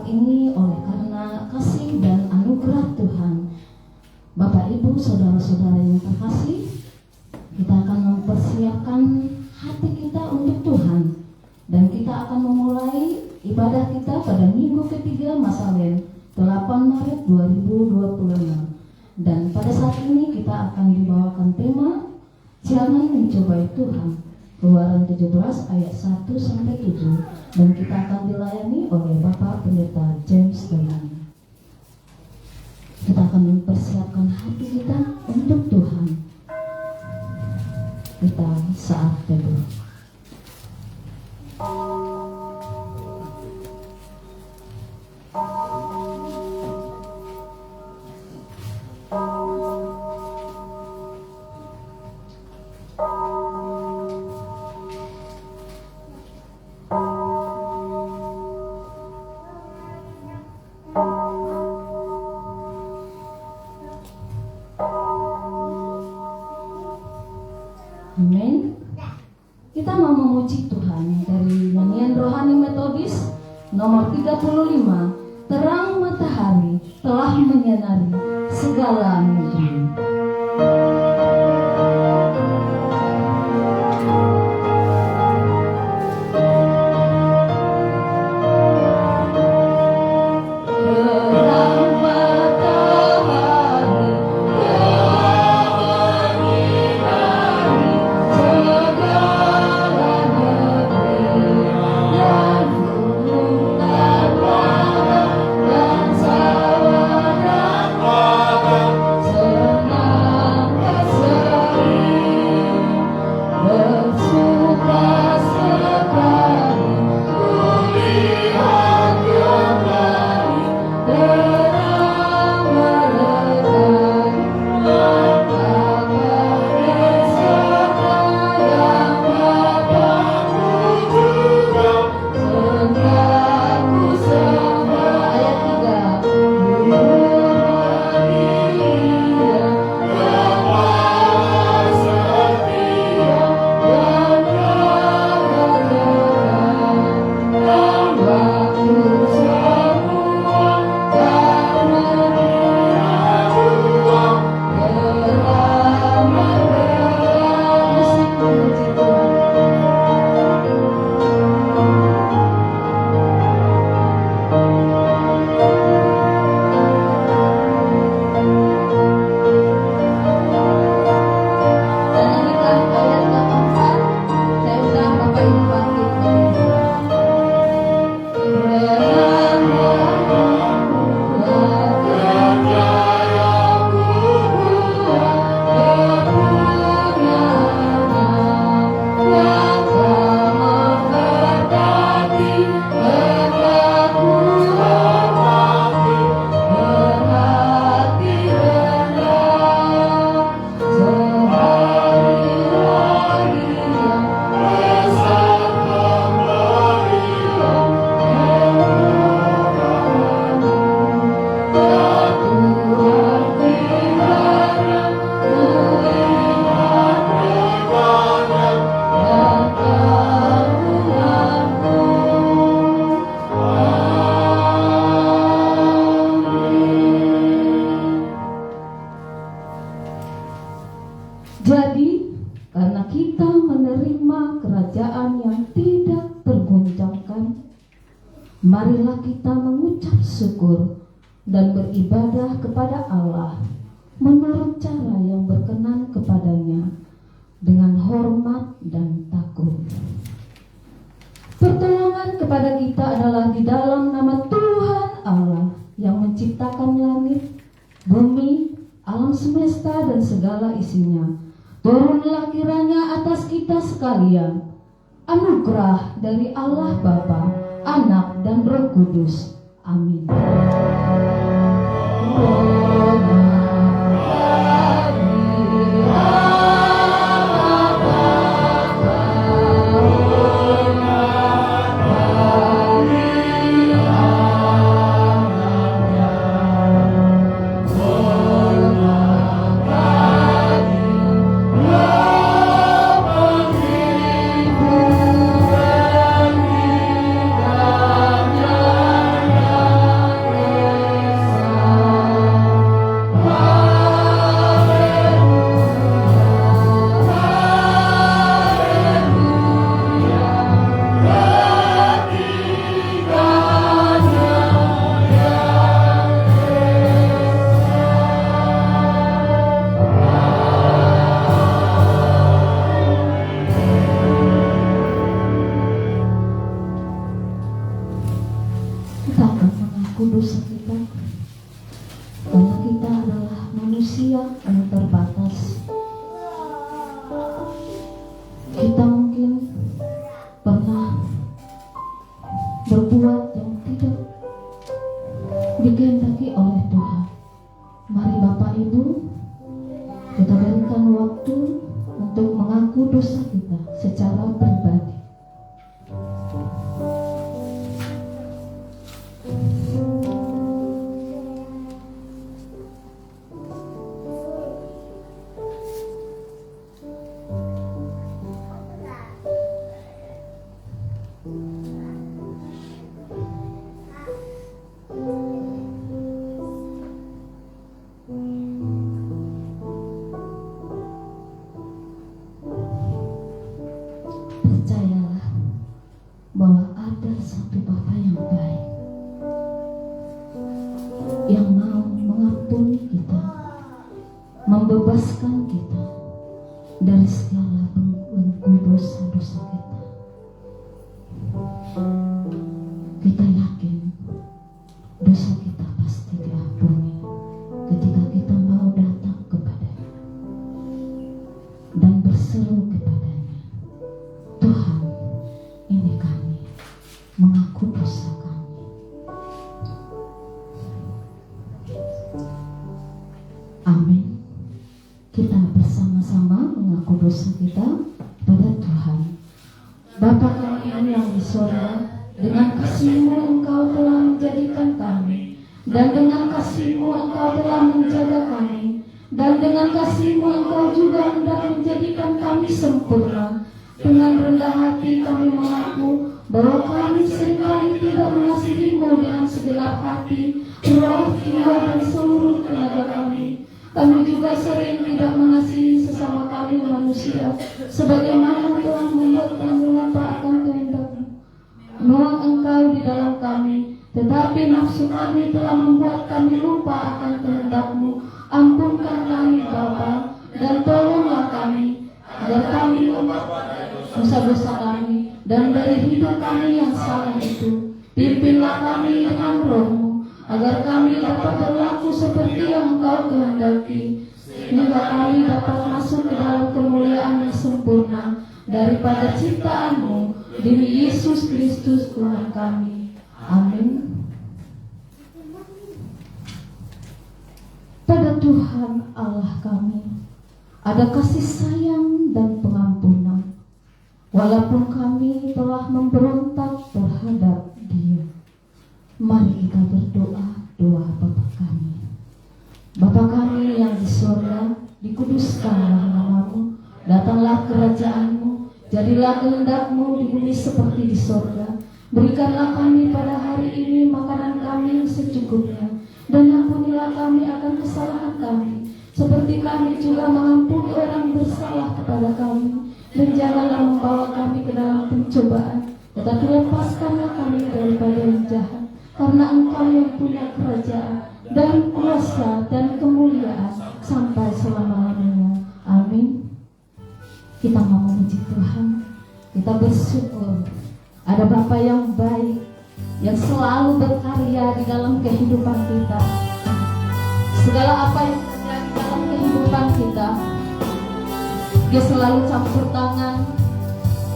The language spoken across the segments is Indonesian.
saat ini oleh karena kasih dan anugerah Tuhan. Bapak, Ibu, saudara-saudara yang terkasih, kita akan mempersiapkan hati kita untuk Tuhan. Dan kita akan memulai ibadah kita pada minggu ketiga masa Lent 8 Maret 2026. Dan pada saat ini kita akan dibawakan tema Jangan Mencobai Tuhan, Keluaran 17 ayat 1-7. Dan kita akan dilayani oleh Bapak Pendeta James Damian. Kita akan mempersiapkan hati kita untuk Tuhan. Kita saat teduh. Amin. Kita mau memuji Tuhan dari nyanyian rohani metodis nomor 35, Terang matahari telah menyinari segala negeri. Jadi, karena kita menerima kerajaan yang tidak tergoncangkan, marilah kita mengucap syukur dan beribadah kepada Allah menurut cara yang berkenan kepadanya dengan hormat dan takut. Pertolongan kepada kita adalah di dalam nama Tuhan Allah yang menciptakan langit, bumi, alam semesta dan segala isinya. Turunlah kiranya atas kita sekalian anugerah dari Allah Bapa, Anak dan Roh Kudus. Amin. kita akan mengaku dosa kita, karena kita adalah manusia yang terbatas. Kita mungkin pernah berbuat yang tidak dikehendaki oleh Tuhan. Mari Bapak Ibu, kita berikan waktu untuk mengaku dosa kita secara pribadi. Percayalah bahwa ada satu Bapa yang baik, yang mau mengampuni kita, membebaskan kita dari segala belenggu dosa-dosa kita. Kita yakin dosa kita pasti diampuni ketika kita mau datang kepadanya dan berseru kepadanya, Tuhan, ini kami mengaku dosa kami. Amin. Kita bersama-sama mengaku dosa kita pada Tuhan. Bapa kami yang di surga, dengan kasih-Mu Engkau telah menjadikan kami, dan dengan kasih-Mu Engkau telah menjaga kami, dan dengan kasih-Mu Engkau juga hendak menjadikan kami sempurna. Dengan rendah hati kami mengaku bahwa kami seringkali tidak mengasihi-Mu dengan segenap hati, roh, jiwa, dan seluruh tenaga kami. Kami juga sering tidak mengasihi sesama kami manusia, sebagaimana telah membuat kami lupa akan kehendak-Mu. Memang Engkau di dalam kami, tetapi nafsu kami telah membuat kami lupa akan kehendak-Mu. Ampunkan kami Bapa, dan tolonglah kami, agar kami lupa dosa-dosa kami, dan dari hidup kami yang salah itu, pimpinlah kami dengan roh-Mu, agar kami dapat berlaku seperti yang Engkau kehendaki, sehingga kami dapat masuk ke dalam kemuliaan yang sempurna daripada ciptaan-Mu, demi Yesus Kristus Tuhan kami. Amin. Pada Tuhan Allah kami ada kasih sayang dan pengampunan, walaupun kami telah memberontak terhadap Dia. Mari kita berdoa doa Bapa kami. Bapa kami yang di surga, dikuduskanlah nama-Mu, datanglah kerajaan-Mu, jadilah kehendak-Mu di bumi seperti di surga. Berikanlah kami pada hari ini makanan kami yang secukupnya, dan ampunilah kami akan kesalahan kami, seperti kami juga mengampuni orang bersalah kepada kami. Dan janganlah membawa kami ke dalam pencobaan, tetapi lepaskanlah kami daripada yang jahat. Karena Engkau yang punya kerajaan dan kuasa dan kemuliaan sampai selama-lamanya. Amin. Kita mau memuji Tuhan, kita bersyukur ada Bapa yang baik, yang selalu berkarya di dalam kehidupan kita. Segala apa yang terjadi dalam kehidupan kita, Dia selalu campur tangan,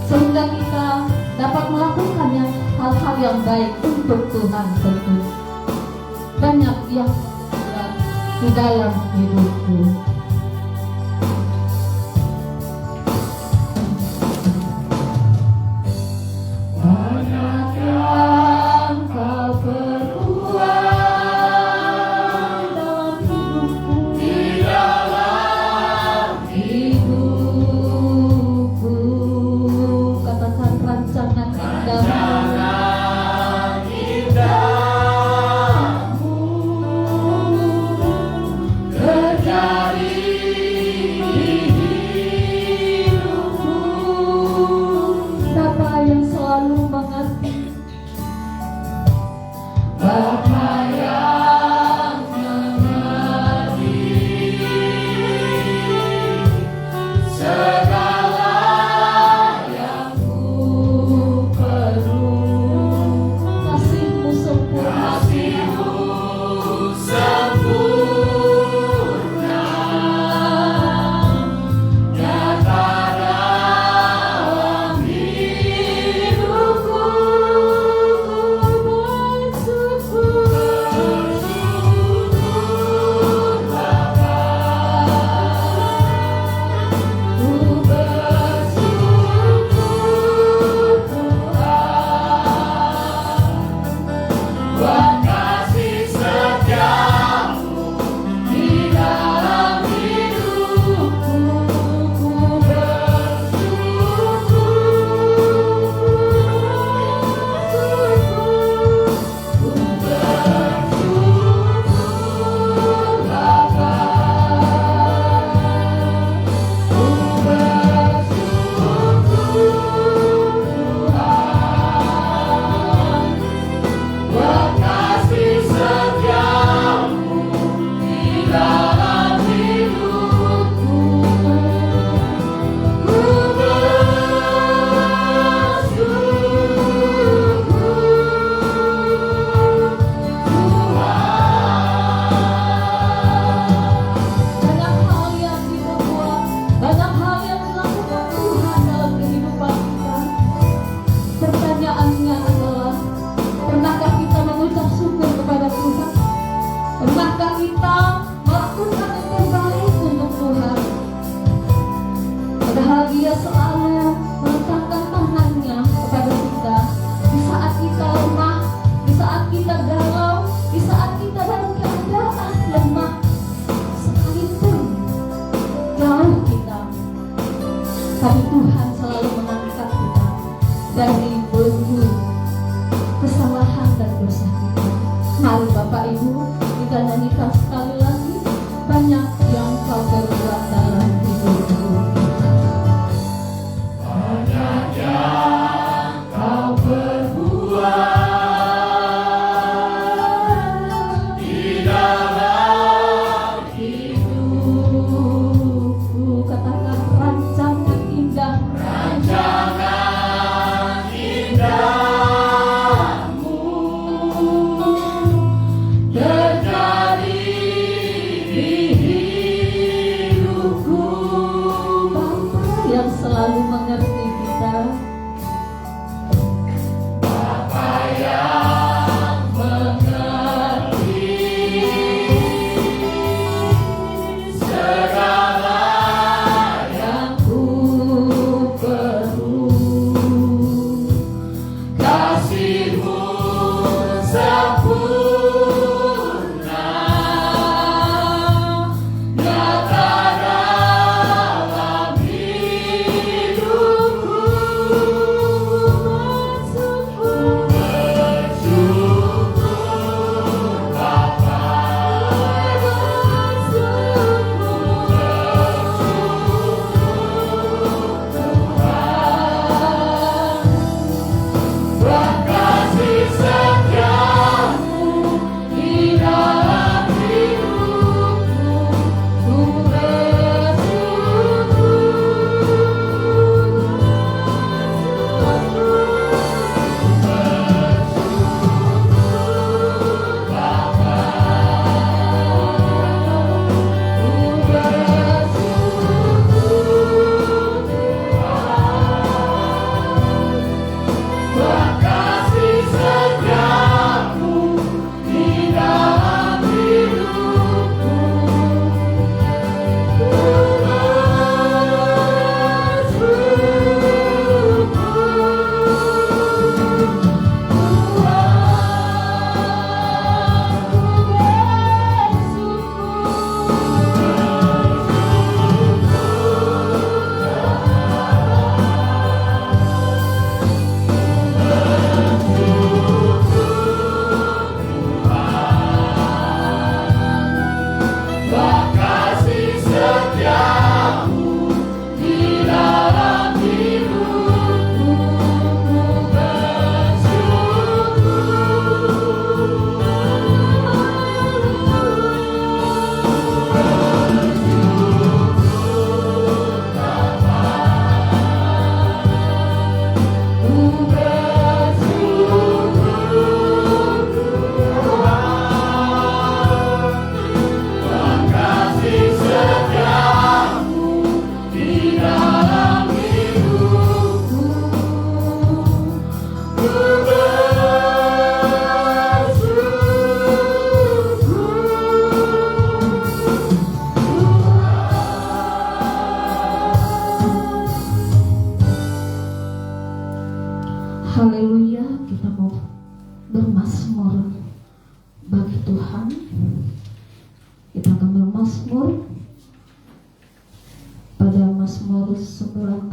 sehingga kita dapat melakukannya hal-hal yang baik untuk Tuhan tentu. Banyak yang berat di dalam hidupku. Banyak yang Kau perbuat dalam hidupku, di dalam hidupku. Katakan rancangan indahmu terjadi bermazmur bagi Tuhan. Kita akan bermazmur pada Mazmur 95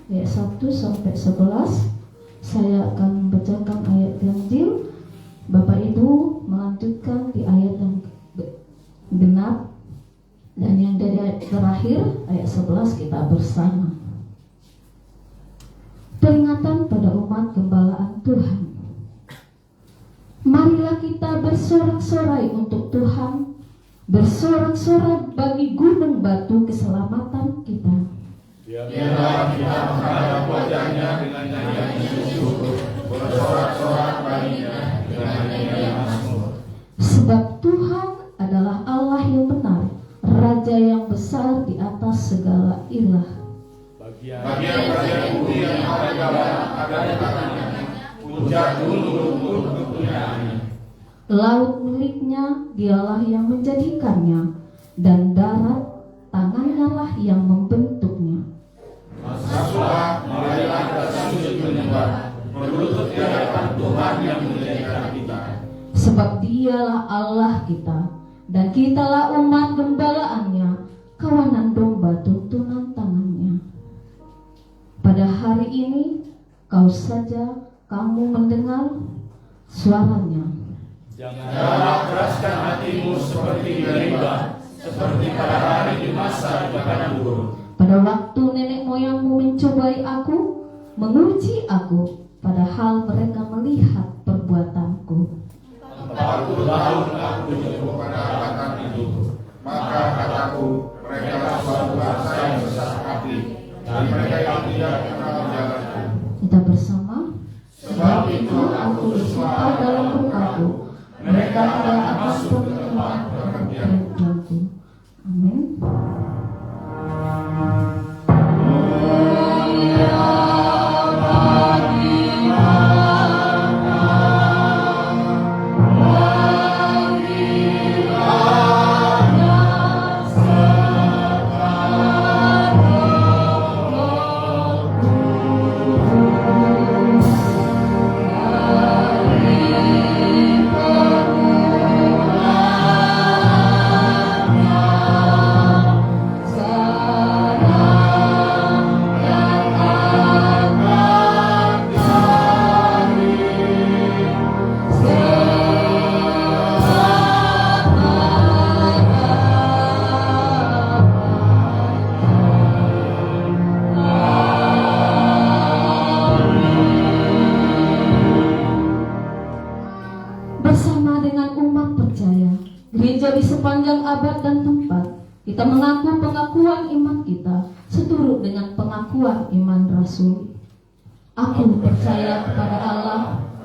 ayat 1 sampai 11. Saya akan membacakan ayat ganjil. Bapak Ibu melanjutkan di ayat yang genap, dan yang dari ayat terakhir ayat 11 kita bersama. Peringatan pada umat gembalaan Tuhan. Marilah kita bersorak-sorai untuk Tuhan, bersorak-sorai bagi gunung batu keselamatan kita. Biarlah kita menghadap wajahnya dengan nyanyian syukur, bersorak-sorak baginya dengan nyanyian mazmur. Sebab Tuhan adalah Allah yang benar, Raja yang besar di atas segala ilah. Bagian-bagian bumi yang ada di tangannya, puncak gunung untuk kepunyaannya. Laut miliknya, dialah yang menjadikannya, dan darat tangannya lah yang membentuknya. Masuklah, marilah kita sujud menyembah, berlutut di hadapan Tuhan yang menjadikan kita. Sebab dialah Allah kita, dan kitalah umat gembalaannya, kawanan domba tuntunan tangannya. Pada hari ini, kau saja kamu mendengar suaranya. Janganlah keraskan hatimu seperti di rimba, seperti pada hari di masa di padang gurun. Pada waktu nenek moyangmu mencobai aku, menguji aku, padahal mereka melihat perbuatanku. 40 tahun aku menyeru pada katakan itu, maka kataku, mereka suatu bangsa yang besar hati, dan mereka yang tidak kenal jalanku. Kita bersama. Sebab itu aku bersuara dalam mukaku, mereka tidak akan masuk ke tempat perhentianku. Amin. Bersama dengan umat percaya, gereja di sepanjang abad dan tempat, kita mengaku pengakuan iman kita seturut dengan pengakuan iman Rasul. Aku percaya kepada Allah,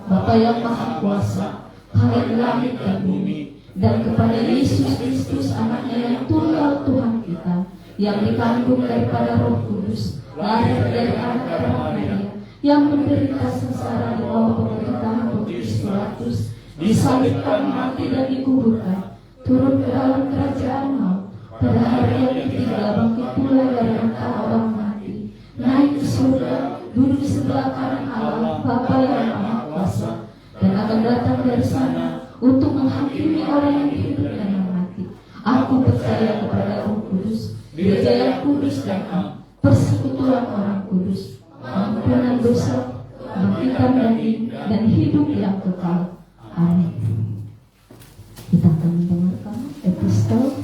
Bapa yang Maha Kuasa, Khalik langit dan bumi, dan kepada Yesus Kristus anaknya yang tunggal Tuhan kita, yang dikandung daripada Roh Kudus, lahir dari anak Maria, yang menderita sengsara di bawah pemerintahan Pontius Pilatus, disalibkan, mati dan dikuburkan, turun ke dalam kerajaan maut, pada hari yang ketiga bangkit pula dari antara orang mati, naik ke surga, duduk di sebelah kanan Allah Bapa yang Maha Kuasa, dan akan datang dari sana untuk menghakimi orang yang hidup dan yang mati. Aku percaya kepada Roh Kudus, gereja yang kudus dan am, persekutuan orang kudus, ampunan dosa, kebangkitan dan hidup yang kekal. Amin. Kita akan mendengarkan epistel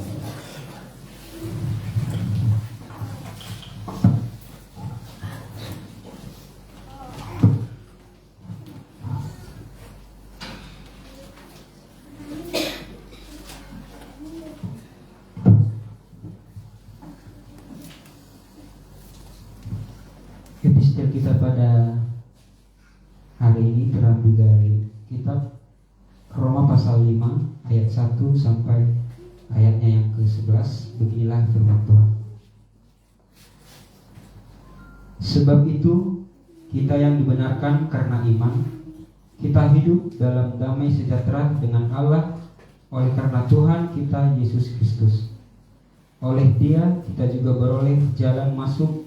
kita pada hari ini terambil dari kitab Roma pasal 5 ayat 1 sampai ayatnya yang ke-11. Beginilah firman Tuhan. Sebab itu kita yang dibenarkan karena iman, kita hidup dalam damai sejahtera dengan Allah oleh karena Tuhan kita Yesus Kristus. Oleh Dia kita juga beroleh jalan masuk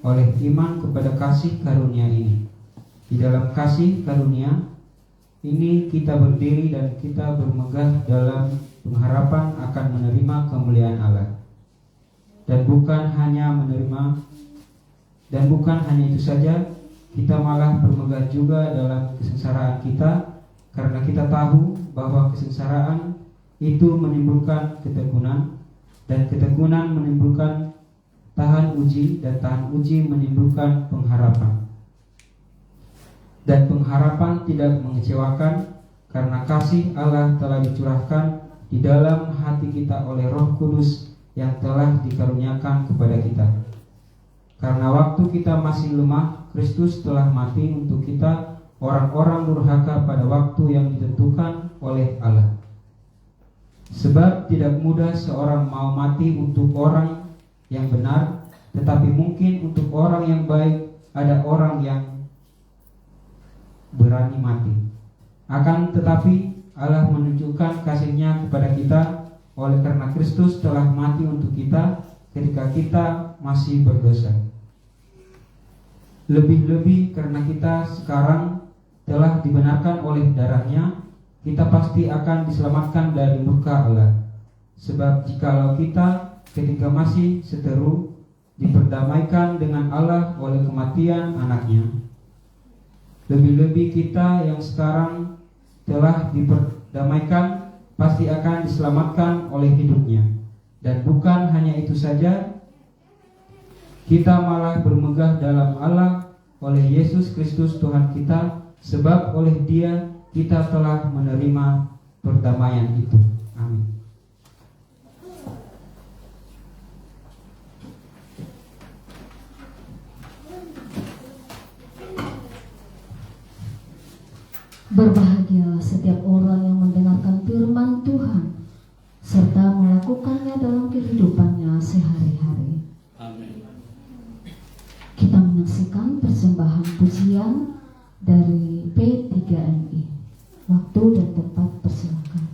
oleh iman kepada kasih karunia ini. Di dalam kasih karunia ini kita berdiri dan kita bermegah dalam pengharapan akan menerima kemuliaan Allah. Dan bukan hanya itu saja, kita malah bermegah juga dalam kesengsaraan kita, karena kita tahu bahwa kesengsaraan itu menimbulkan ketekunan, dan ketekunan menimbulkan tahan uji, dan tahan uji menimbulkan pengharapan. Dan pengharapan tidak mengecewakan, karena kasih Allah telah dicurahkan di dalam hati kita oleh Roh Kudus yang telah dikaruniakan kepada kita. Karena waktu kita masih lemah, Kristus telah mati untuk kita, orang-orang durhaka pada waktu yang ditentukan oleh Allah. Sebab tidak mudah seorang mau mati untuk orang yang benar, tetapi mungkin untuk orang yang baik ada orang yang berani mati. Akan tetapi Allah menunjukkan kasih-Nya kepada kita oleh karena Kristus telah mati untuk kita ketika kita masih berdosa. Lebih-lebih karena kita sekarang telah dibenarkan oleh darah-Nya, kita pasti akan diselamatkan dari murka Allah. Sebab jikalau kita ketika masih seteru diperdamaikan dengan Allah oleh kematian anaknya, lebih-lebih kita yang sekarang telah diperdamaikan pasti akan diselamatkan oleh hidupnya. Dan bukan hanya itu saja, kita malah bermegah dalam Allah oleh Yesus Kristus Tuhan kita, sebab oleh Dia kita telah menerima perdamaian itu. Amin. Berbahagialah setiap orang yang mendengarkan firman Tuhan serta melakukannya dalam kehidupannya sehari-hari. Amin. Kita menyaksikan persembahan pujian dari P3MI. Waktu dan tempat persilakan.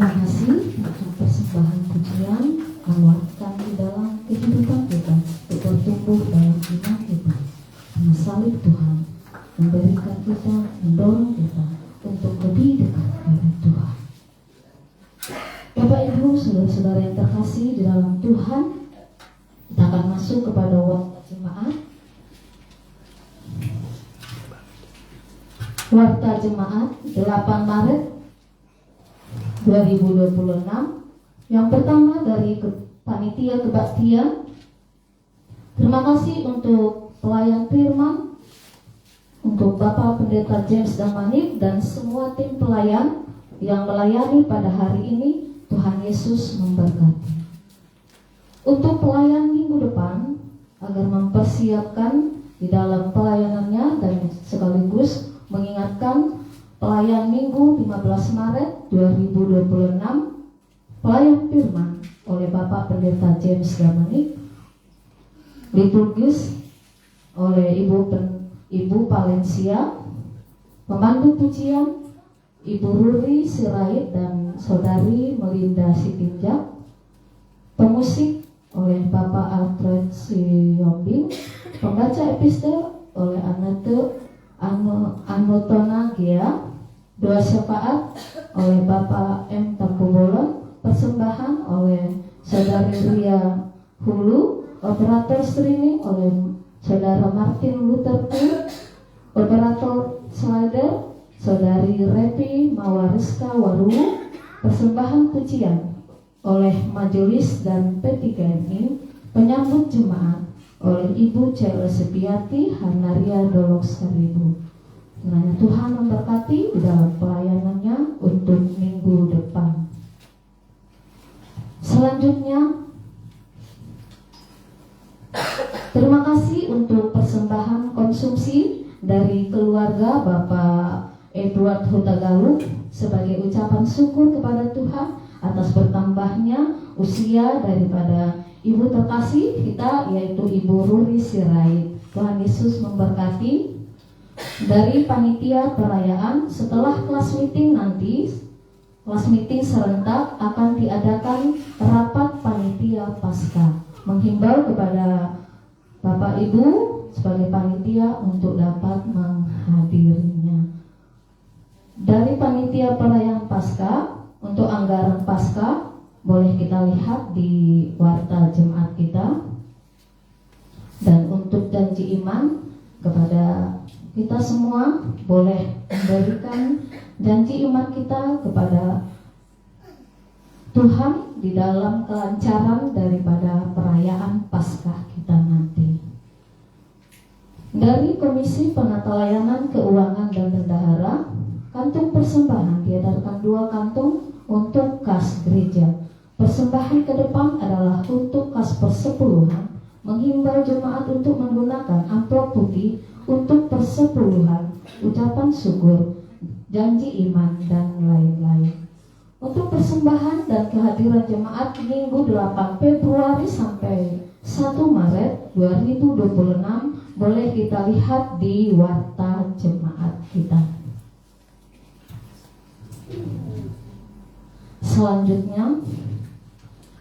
Terima kasih untuk persembahan pujian menguatkan di dalam kehidupan kita, untuk bertumbuh dalam iman kita. Karena salib Tuhan memberikan kita, mendorong kita untuk lebih dekat kepada Tuhan. Bapak Ibu, saudara-saudara yang terkasih di dalam Tuhan, kita akan masuk kepada warta jemaat. Warta jemaat 8 Maret 2026. Yang pertama dari Panitia Kebaktian. Terima kasih untuk pelayan firman, untuk Bapak Pendeta James Damanik dan semua tim pelayan yang melayani pada hari ini. Tuhan Yesus memberkati. Untuk pelayan minggu depan, agar mempersiapkan di dalam pelayanannya dan sekaligus mengingatkan pelayan minggu 15 Maret 2026, pelayan firman oleh Bapak Pendeta James Damanik, liturgis oleh Ibu Valencia, pemandu pujian Ibu Ruri Sirait dan Saudari Melinda Sitinjak, pemusik oleh Bapak Alfred Siombing, pembaca epistel oleh Anotona Gia, doa syafaat oleh Bapak M. Tampubolon, persembahan oleh Saudari Ria Hulu, operator streaming oleh Saudara Martin Luther King, operator slider Saudari Repi Mawariska Waru, persembahan pujian oleh Majelis dan P3MI, penyambut jemaat oleh Ibu C.L. Sepiati Hanaria Dolok Seribu. Kiranya Tuhan memberkati di dalam pelayanannya untuk minggu depan. Selanjutnya, terima kasih untuk persembahan konsumsi dari keluarga Bapak Edward Hutagalu sebagai ucapan syukur kepada Tuhan atas bertambahnya usia daripada ibu terkasih kita, yaitu Ibu Ruri Sirait. Tuhan Yesus memberkati. Dari panitia perayaan, setelah kelas meeting nanti, kelas meeting serentak akan diadakan rapat panitia pasca, menghimbau kepada Bapak Ibu sebagai panitia untuk dapat menghadirinya. Dari panitia perayaan pasca, untuk anggaran pasca boleh kita lihat di warta jemaat kita. Dan untuk janji iman kepada kita semua, boleh memberikan janji iman kita kepada Tuhan di dalam kelancaran daripada perayaan Paskah kita nanti. Dari Komisi Penata Layanan Keuangan dan Bendahara, kantung persembahan diedarkan 2 kantung untuk kas gereja. Persembahan ke depan adalah untuk kas persepuluhan, menghimbau jemaat untuk menggunakan amplop putih untuk persepuluhan, ucapan syukur, janji iman, dan lain-lain. Untuk persembahan dan kehadiran jemaat minggu 8 Februari sampai 1 Maret 2026 boleh kita lihat di warta jemaat kita. Selanjutnya,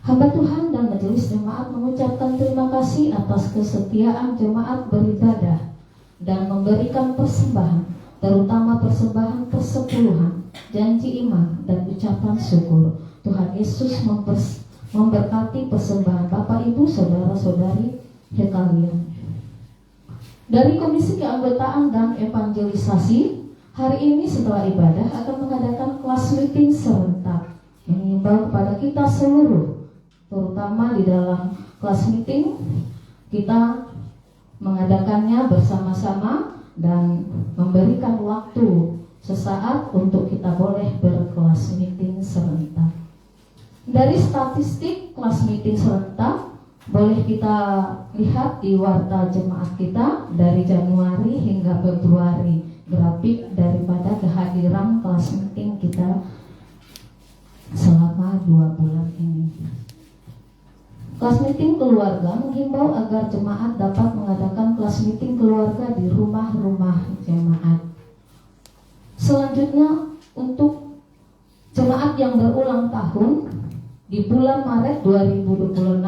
hamba Tuhan dan majelis jemaat mengucapkan terima kasih atas kesetiaan jemaat beribadah dan memberikan persembahan, terutama persembahan persepuluhan, janji iman, dan ucapan syukur. Tuhan Yesus memberkati persembahan Bapak Ibu Saudara-saudari sekalian. Dari Komisi Keanggotaan dan Evangelisasi, hari ini setelah ibadah akan mengadakan kelas meeting serentak, mengimbau kepada kita seluruh, terutama di dalam kelas meeting kita mengadakannya bersama-sama dan memberikan waktu sesaat untuk kita boleh berkelas meeting serentak. Dari statistik kelas meeting serentak boleh kita lihat di warta jemaat kita dari Januari hingga Februari, grafik daripada kehadiran kelas meeting kita selama 2 bulan ini. Kelas meeting keluarga menghimbau agar jemaat dapat mengadakan kelas meeting keluarga di rumah-rumah jemaat. Selanjutnya, untuk jemaat yang berulang tahun di bulan Maret 2026,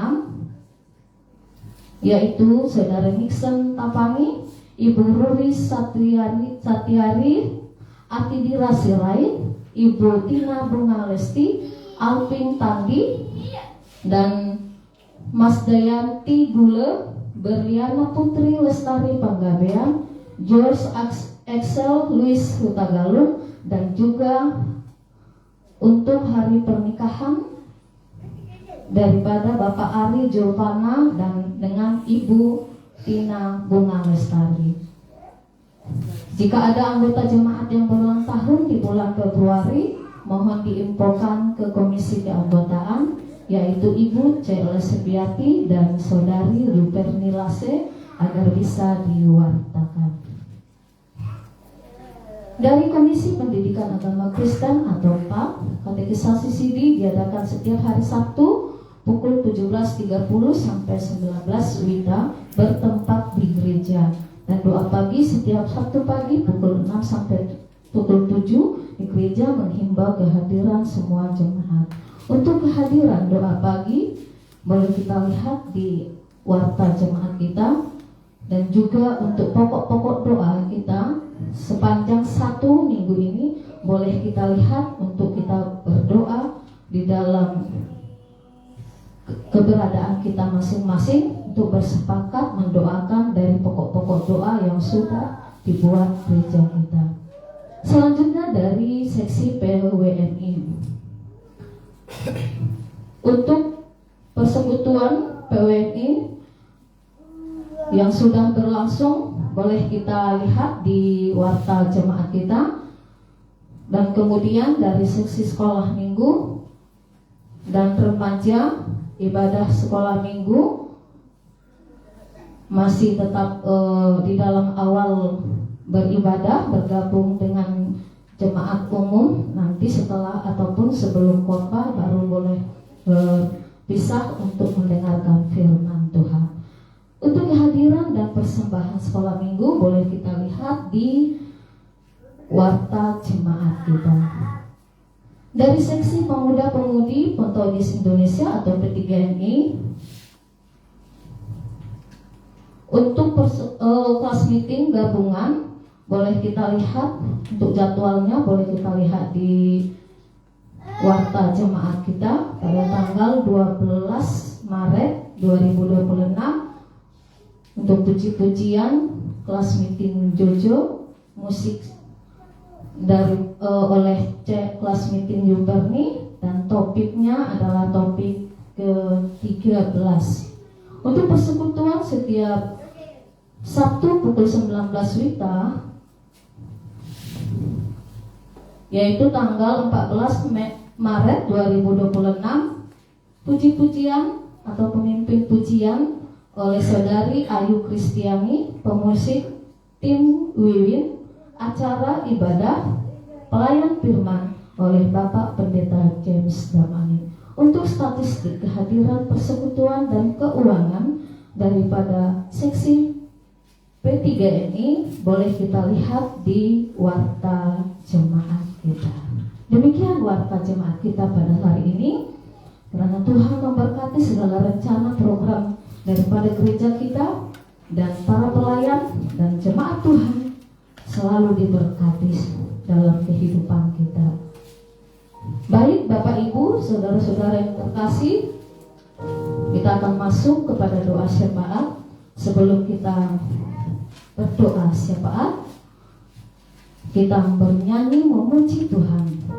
yaitu Saudara Nixon Tapangi, Ibu Ruri Satyari Atidira Sirait, Ibu Tina Bunga Lesti, Alvin Tandi, dan Mas Dayanti Gule, Berliana Putri Lestari Panggabean, George Axel Luis Hutagalung, dan juga untuk hari pernikahan daripada Bapak Ari Jovana dan dengan Ibu Tina Bunga Lestari. Jika ada anggota jemaat yang berulang tahun di bulan Februari, mohon diinfokan ke komisi keanggotaan, yaitu Ibu C. Lesepiati dan Saudari Lupernilase, agar bisa diwartakan. Dari Komisi Pendidikan Agama Kristen atau PAK, katekisasi CD diadakan setiap hari Sabtu pukul 17.30 sampai 19 WITA bertempat di gereja, dan doa pagi setiap Sabtu pagi pukul 6 sampai pukul 7 di gereja menghimbau kehadiran semua jemaat. Untuk kehadiran doa pagi boleh kita lihat di warta jemaat kita, dan juga untuk pokok-pokok doa kita sepanjang 1 minggu ini boleh kita lihat untuk kita berdoa di dalam keberadaan kita masing-masing untuk bersepakat mendoakan dari pokok-pokok doa yang sudah dibuat gereja kita. Selanjutnya dari seksi PWNI. Untuk persekutuan PWNI yang sudah berlangsung boleh kita lihat di warta jemaat kita, dan kemudian dari seksi sekolah minggu dan remaja ibadah sekolah minggu masih tetap di dalam awal beribadah bergabung dengan jemaat umum. Nanti setelah ataupun sebelum khotbah baru boleh pisah untuk mendengarkan firman Tuhan. Untuk kehadiran dan persembahan sekolah minggu boleh kita lihat di warta jemaat kita. Dari seksi pemuda-pemudi Pontoidis Indonesia atau P3NI, untuk kelas meeting gabungan boleh kita lihat, untuk jadwalnya boleh kita lihat di warta jemaat kita pada tanggal 12 Maret 2026 untuk puji-pujian kelas meeting Jojo, musik dari oleh C kelas meeting Yuberni, dan topiknya adalah topik ke-13. Untuk persekutuan setiap Sabtu pukul 19 WITA, yaitu tanggal 14 Maret 2026, puji-pujian atau pemimpin pujian oleh Saudari Ayu Kristiani, pemusik tim Wiwin, acara ibadah pelayan firman oleh Bapak Pendeta James Damani. Untuk statistik kehadiran persekutuan dan keuangan daripada seksi P3NI boleh kita lihat di warta jemaat kita. Demikian warta jemaat kita pada hari ini. Karena Tuhan memberkati segala rencana program daripada gereja kita, dan para pelayan dan jemaat Tuhan selalu diberkati dalam kehidupan kita. Baik Bapak Ibu, saudara-saudara yang terkasih, kita akan masuk kepada doa syafaat. Sebelum kita berdoa syafaat, kita bernyanyi memuji Tuhan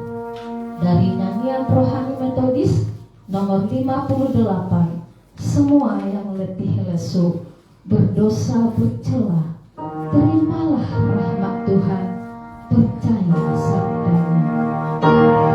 dari nyanyian rohani Metodis nomor 58. Semua yang letih lesu, berdosa bercela, terimalah rahmat Tuhan, percaya sabdanya. Rahmat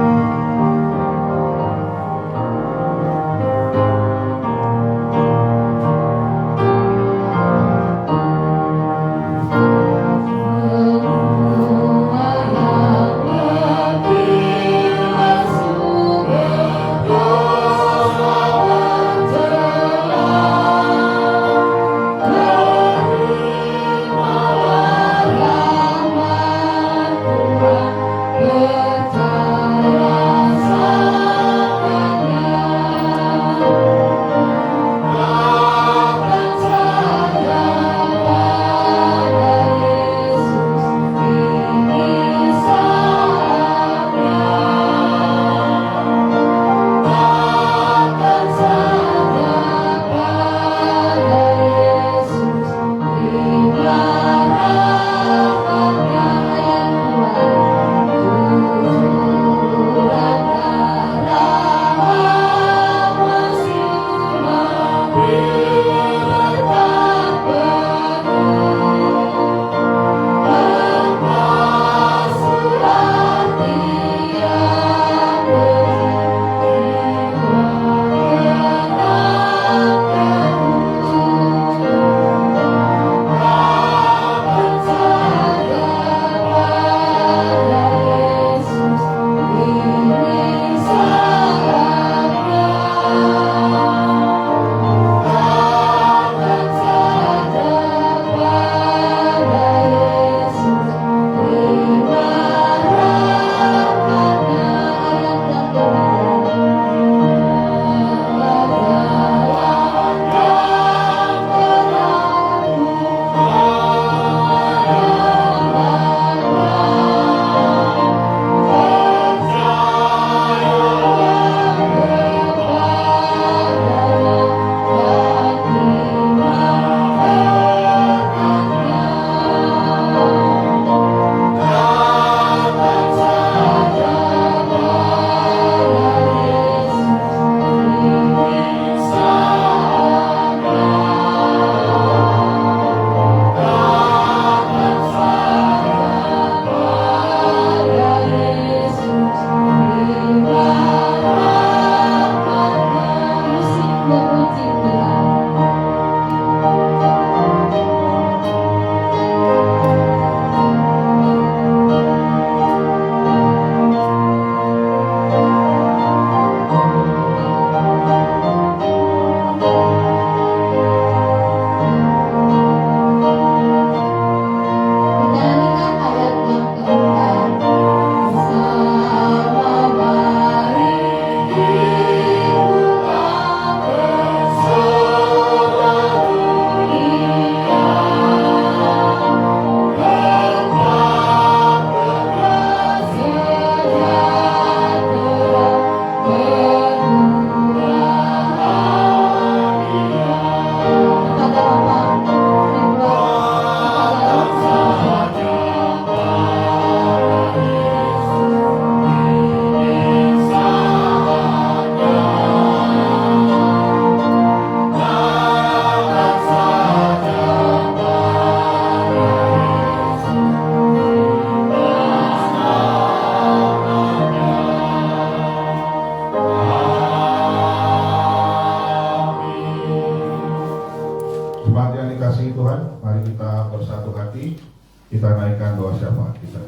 Kita naikkan doa syafaat kita.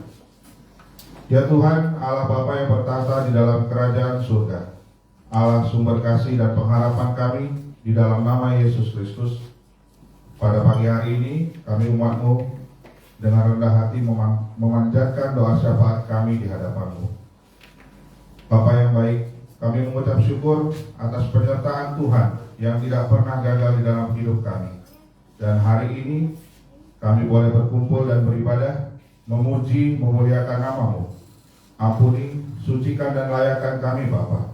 Ya Tuhan, Allah Bapa yang bertahta di dalam kerajaan surga, Allah sumber kasih dan pengharapan kami, di dalam nama Yesus Kristus, pada pagi hari ini kami umat-Mu dengan rendah hati memanjatkan doa syafaat kami di hadapan-Mu. Bapa yang baik, kami mengucap syukur atas penyertaan Tuhan yang tidak pernah gagal di dalam hidup kami. Dan hari ini kami boleh berkumpul dan beribadah, memuji, memuliakan nama-Mu. Ampuni, sucikan dan layakkan kami Bapa.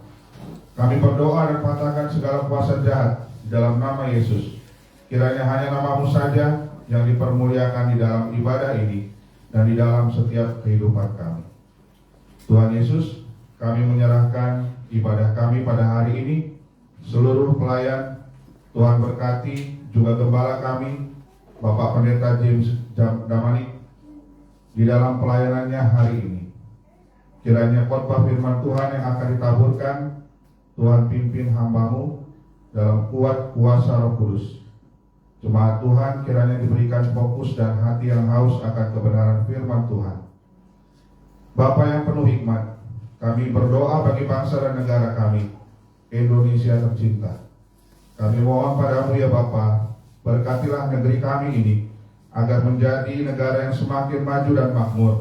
Kami berdoa dan patahkan segala kuasa jahat di dalam nama Yesus. Kiranya hanya nama-Mu saja yang dipermuliakan di dalam ibadah ini dan di dalam setiap kehidupan kami. Tuhan Yesus, kami menyerahkan ibadah kami pada hari ini. Seluruh pelayan, Tuhan berkati, juga gembala kami, Bapak Pendeta James Damanik, di dalam pelayanannya hari ini. Kiranya khotbah firman Tuhan yang akan ditaburkan, Tuhan pimpin hamba-Mu dalam kuat kuasa Roh Kudus. Jemaat Tuhan kiranya diberikan fokus dan hati yang haus akan kebenaran firman Tuhan. Bapa yang penuh hikmat, kami berdoa bagi bangsa dan negara kami, Indonesia tercinta. Kami mohon padamu ya Bapa, berkatilah negeri kami ini, agar menjadi negara yang semakin maju dan makmur.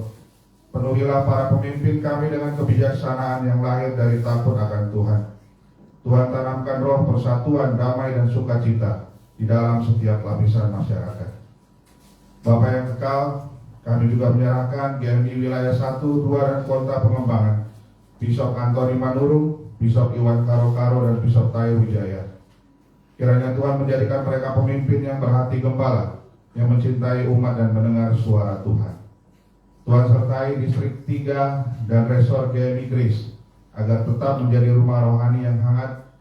Penuhilah para pemimpin kami dengan kebijaksanaan yang lahir dari takut akan Tuhan. Tuhan tanamkan roh persatuan, damai dan sukacita di dalam setiap lapisan masyarakat. Bapa yang kekal, kami juga menyerahkan GMI Wilayah 1, 2 dan Kota Pengembangan, Bishop Antoni Manurung, Bishop Iwan Karo-Karo dan Bishop Tayo Wijaya. Kiranya Tuhan menjadikan mereka pemimpin yang berhati gembala, yang mencintai umat dan mendengar suara Tuhan. Tuhan sertai distrik 3 dan resor GMI Grace agar tetap menjadi rumah rohani yang hangat,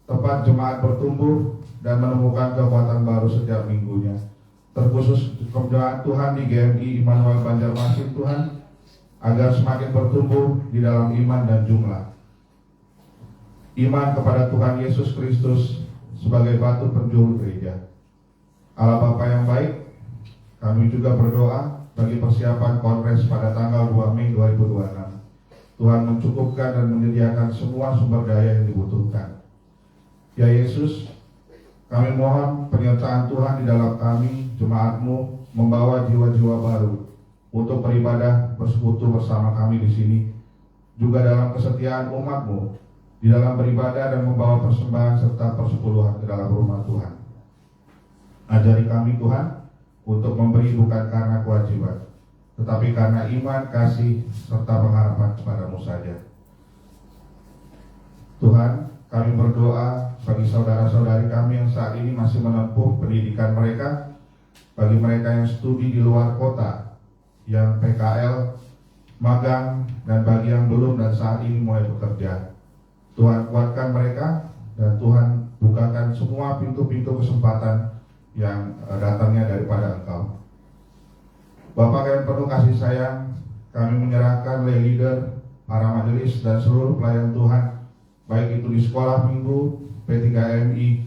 tempat jemaat bertumbuh dan menemukan kekuatan baru setiap minggunya. Terkhusus jemaat Tuhan di GMI Immanuel Banjarmasin Tuhan, agar semakin bertumbuh di dalam iman dan jumlah. Iman kepada Tuhan Yesus Kristus sebagai batu penjuru gereja. Allah Bapa yang baik, kami juga berdoa bagi persiapan kongres pada tanggal 2 Mei 2026. Tuhan mencukupkan dan menyediakan semua sumber daya yang dibutuhkan. Ya Yesus, kami mohon penyertaan Tuhan di dalam kami, jemaat-Mu, membawa jiwa-jiwa baru untuk beribadah bersekutu bersama kami di sini, juga dalam kesetiaan umat-Mu di dalam beribadah dan membawa persembahan serta persepuluhan ke dalam rumah Tuhan. Ajari kami Tuhan untuk memberi bukan karena kewajiban, tetapi karena iman, kasih, serta pengharapan kepadamu saja. Tuhan, kami berdoa bagi saudara-saudari kami yang saat ini masih menempuh pendidikan mereka, bagi mereka yang studi di luar kota, yang PKL, magang, dan bagi yang belum dan saat ini mulai bekerja. Tuhan kuatkan mereka, dan Tuhan bukakan semua pintu-pintu kesempatan yang datangnya daripada Engkau. Bapak yang penuh kasih sayang, kami menyerahkan lay leader, para majelis, dan seluruh pelayan Tuhan, baik itu di sekolah minggu, P3MI,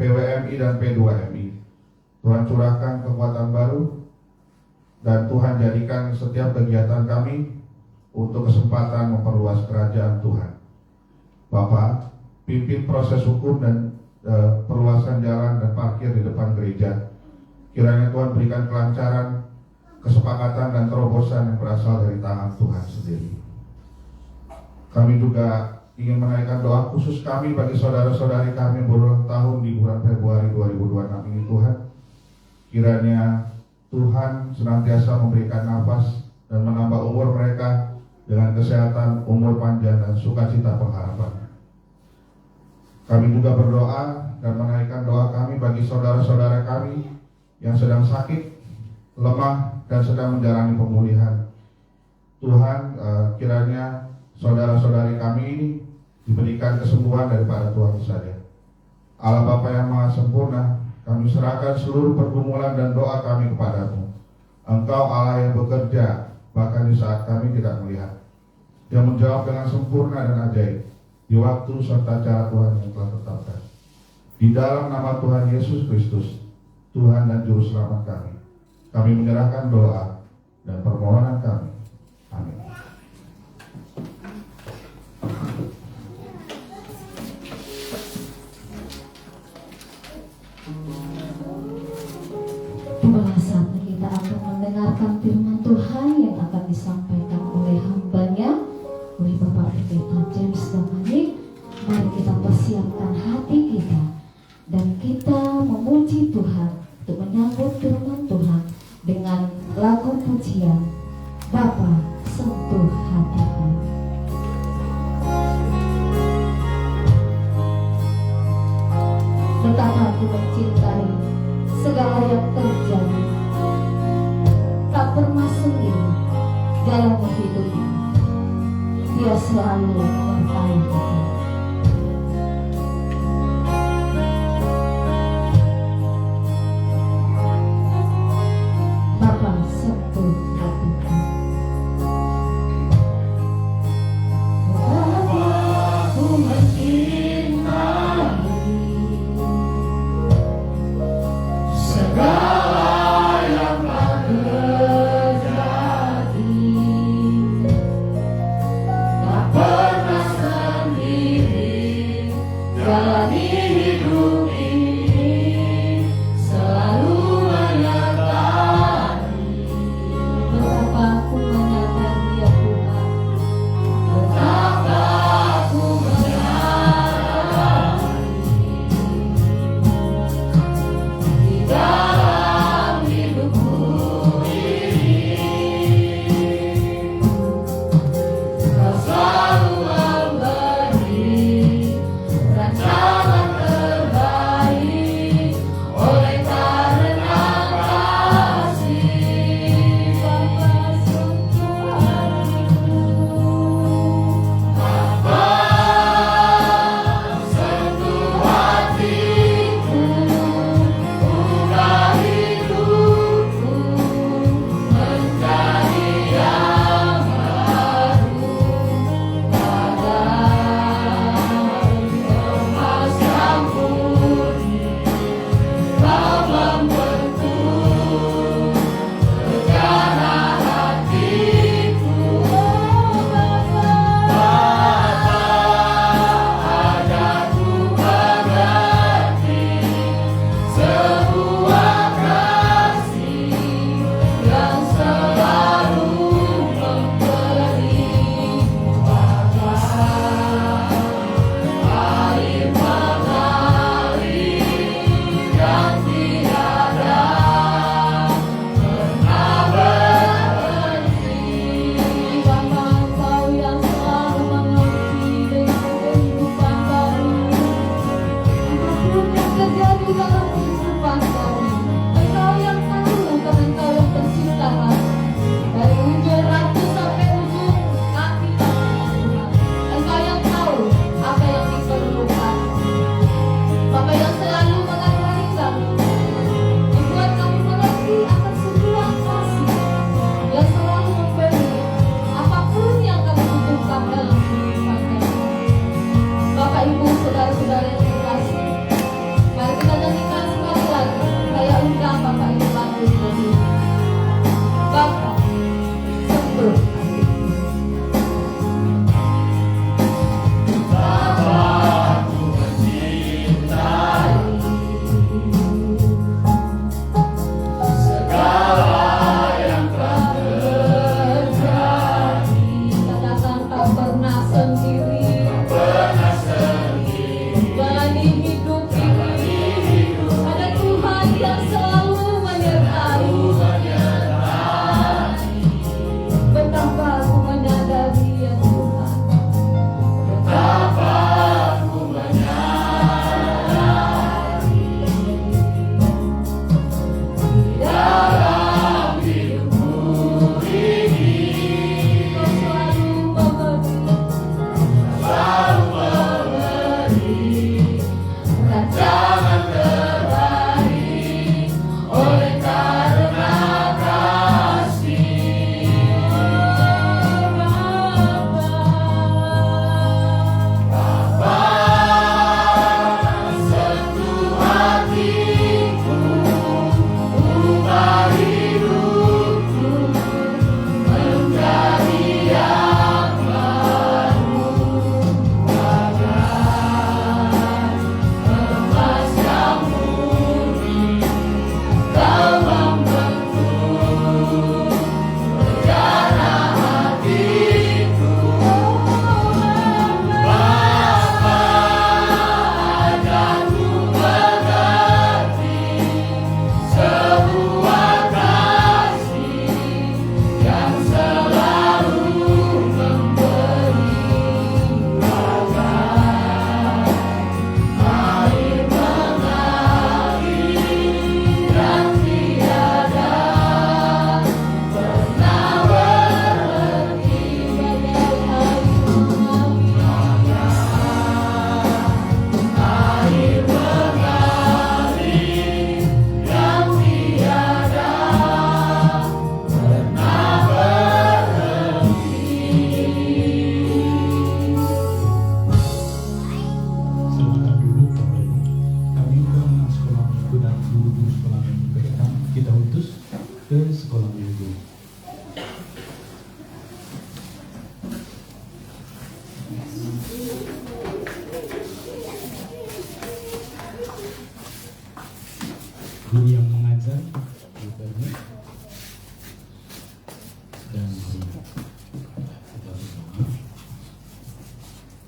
PWMI, dan P2MI. Tuhan curahkan kekuatan baru, dan Tuhan jadikan setiap kegiatan kami untuk kesempatan memperluas kerajaan Tuhan. Bapak, pimpin proses hukum dan perluasan jalan dan parkir di depan gereja. Kiranya Tuhan berikan kelancaran, kesepakatan dan terobosan yang berasal dari tangan Tuhan sendiri. Kami juga ingin menaikkan doa khusus kami bagi saudara-saudari kami yang berulang tahun di bulan Februari 2026 ini Tuhan. Kiranya Tuhan senantiasa memberikan nafas dan menambah umur mereka dengan kesehatan, umur panjang, dan sukacita pengharapan. Kami juga berdoa dan menaikkan doa kami bagi saudara-saudara kami yang sedang sakit, lemah, dan sedang menjalani pemulihan. Tuhan, kiranya saudara-saudari kami ini diberikan kesembuhan daripada Tuhan saja. Allah Bapa yang Maha Sempurna, kami serahkan seluruh pergumulan dan doa kami kepadamu. Engkau Allah yang bekerja bahkan di saat kami tidak melihat, yang menjawab dengan sempurna dan ajaib di waktu serta cara Tuhan yang telah tetapkan. Di dalam nama Tuhan Yesus Kristus, Tuhan dan Juru Selamat kami menyerahkan doa dan permohonan kami. Amin. Itulah saatnya kita akan mendengarkan firman Tuhan yang akan disampaikan oleh hamba-Nya, oleh Bapak Pendeta James Damani. Mari kita persiapkan hati kita dan kita memuji Tuhan untuk menyambut firman Tuhan dengan lagu pujian Bapa sentuh hatiku. Betapa aku mencintai segala yang terjadi, tak pernah sendiri dalam hidup ini. Dia selalu menyertai kita. Bapa sentuh hatiku. Bapa aku mencintai segala yang terjadi, tak pernah sendiri dan Maria. Kita berdoa.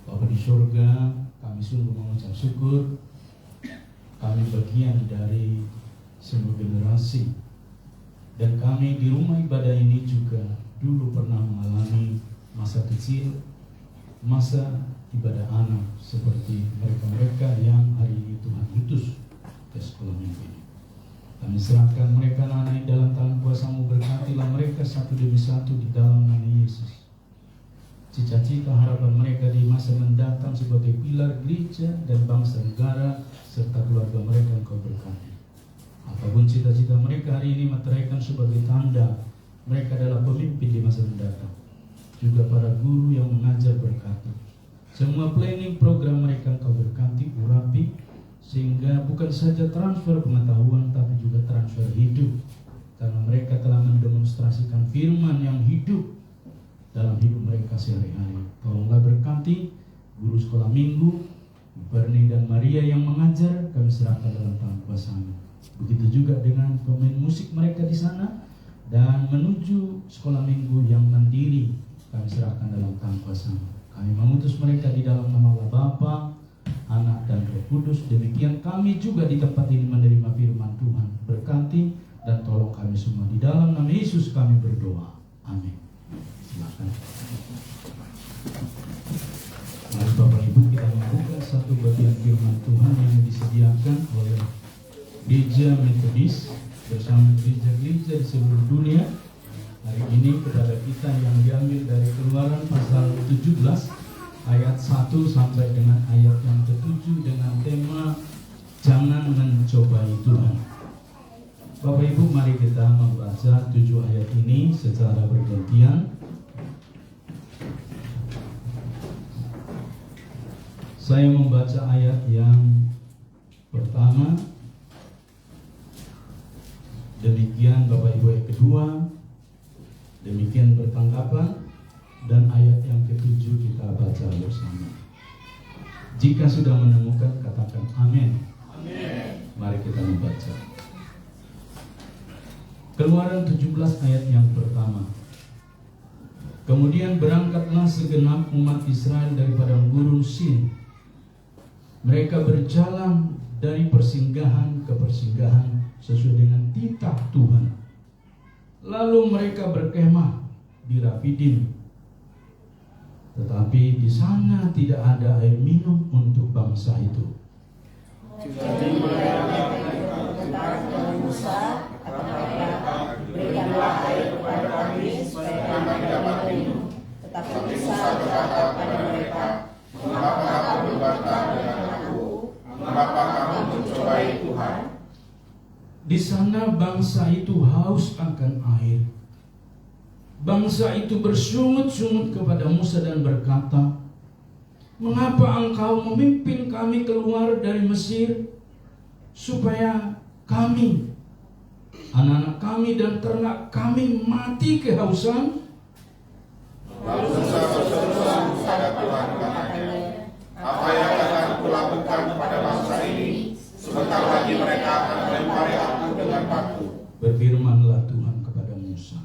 Bapa di surga, kami sungguh mengucap syukur. Kami bagian dari semua generasi, dan kami di rumah ibadah ini juga dulu pernah mengalami masa kecil, masa ibadah anak seperti mereka-mereka yang hari ini Tuhan utus ke sekolah minggu ini. Kami serahkan mereka anak dalam tangan kuasa-Mu, berkatilah mereka satu demi satu di dalam nama Yesus. Cita-cita harapan mereka di masa mendatang sebagai pilar gereja dan bangsa negara serta keluarga mereka Engkau berkati. Apapun cita-cita mereka hari ini, meteraikan sebagai tanda mereka adalah pemimpin di masa mendatang. Juga para guru yang mengajar berkati. Semua planning program mereka Engkau berkati, urapi, sehingga bukan saja transfer pengetahuan tapi juga transfer hidup, karena mereka telah mendemonstrasikan firman yang hidup dalam hidup mereka sehari-hari. Tolonglah berkati guru sekolah minggu, Bernie dan Maria yang mengajar, kami serahkan dalam tangan kuasa-Mu. Begitu juga dengan pemain musik mereka di sana, dan menuju sekolah minggu yang mandiri, kami serahkan dalam tangan kuasa-Mu. Kami mengutus mereka di dalam nama Allah Bapa, Anak dan Roh Kudus. Demikian kami juga di tempat ini menerima firman Tuhan. Berkati dan tolong kami semua. Di dalam nama Yesus kami berdoa. Amin. Silakan. Mari Bapak Ibu, kita membuka satu bagian firman Tuhan yang disediakan oleh Gereja Metodis bersama gereja-gereja di seluruh dunia. Hari ini kepada kita yang diambil dari Keluaran pasal 17 ayat 1 sampai dengan ayat yang ke-7 dengan tema jangan mencobai Tuhan. Bapak Ibu, mari kita membaca 7 ayat ini secara bergantian. Saya membaca ayat yang pertama, demikian Bapak Ibu ayat kedua, demikian bertanggapan, dan ayat yang ke-7 kita baca bersama. Jika sudah menemukan, katakan amin. Amin. Mari kita membaca. Keluaran 17 ayat yang pertama. Kemudian berangkatlah segenap umat Israel daripada gurun Sin. Mereka berjalan dari persinggahan ke persinggahan sesuai dengan titah Tuhan. Lalu mereka berkemah di Rafidim. Tetapi di sana tidak ada air minum untuk bangsa itu. Jadi mereka berkata kepada Musa, kata mereka, berikanlah air kepada kami supaya kami dapat minum. Tetapi Musa berkata kepada mereka, mengapa kamu berbantah dengan aku? Mengapa kamu mencobai Tuhan? Di sana bangsa itu haus akan air. Bangsa itu bersungut-sungut kepada Musa dan berkata, mengapa engkau memimpin kami keluar dari Mesir, supaya kami, anak-anak kami dan ternak kami mati kehausan? Lalu Musa berseru kepada Tuhan, katanya, apa yang akan kulakukan kepada bangsa ini? Sebentar lagi mereka akan melempari aku dengan batu. Berfirmanlah Tuhan kepada Musa,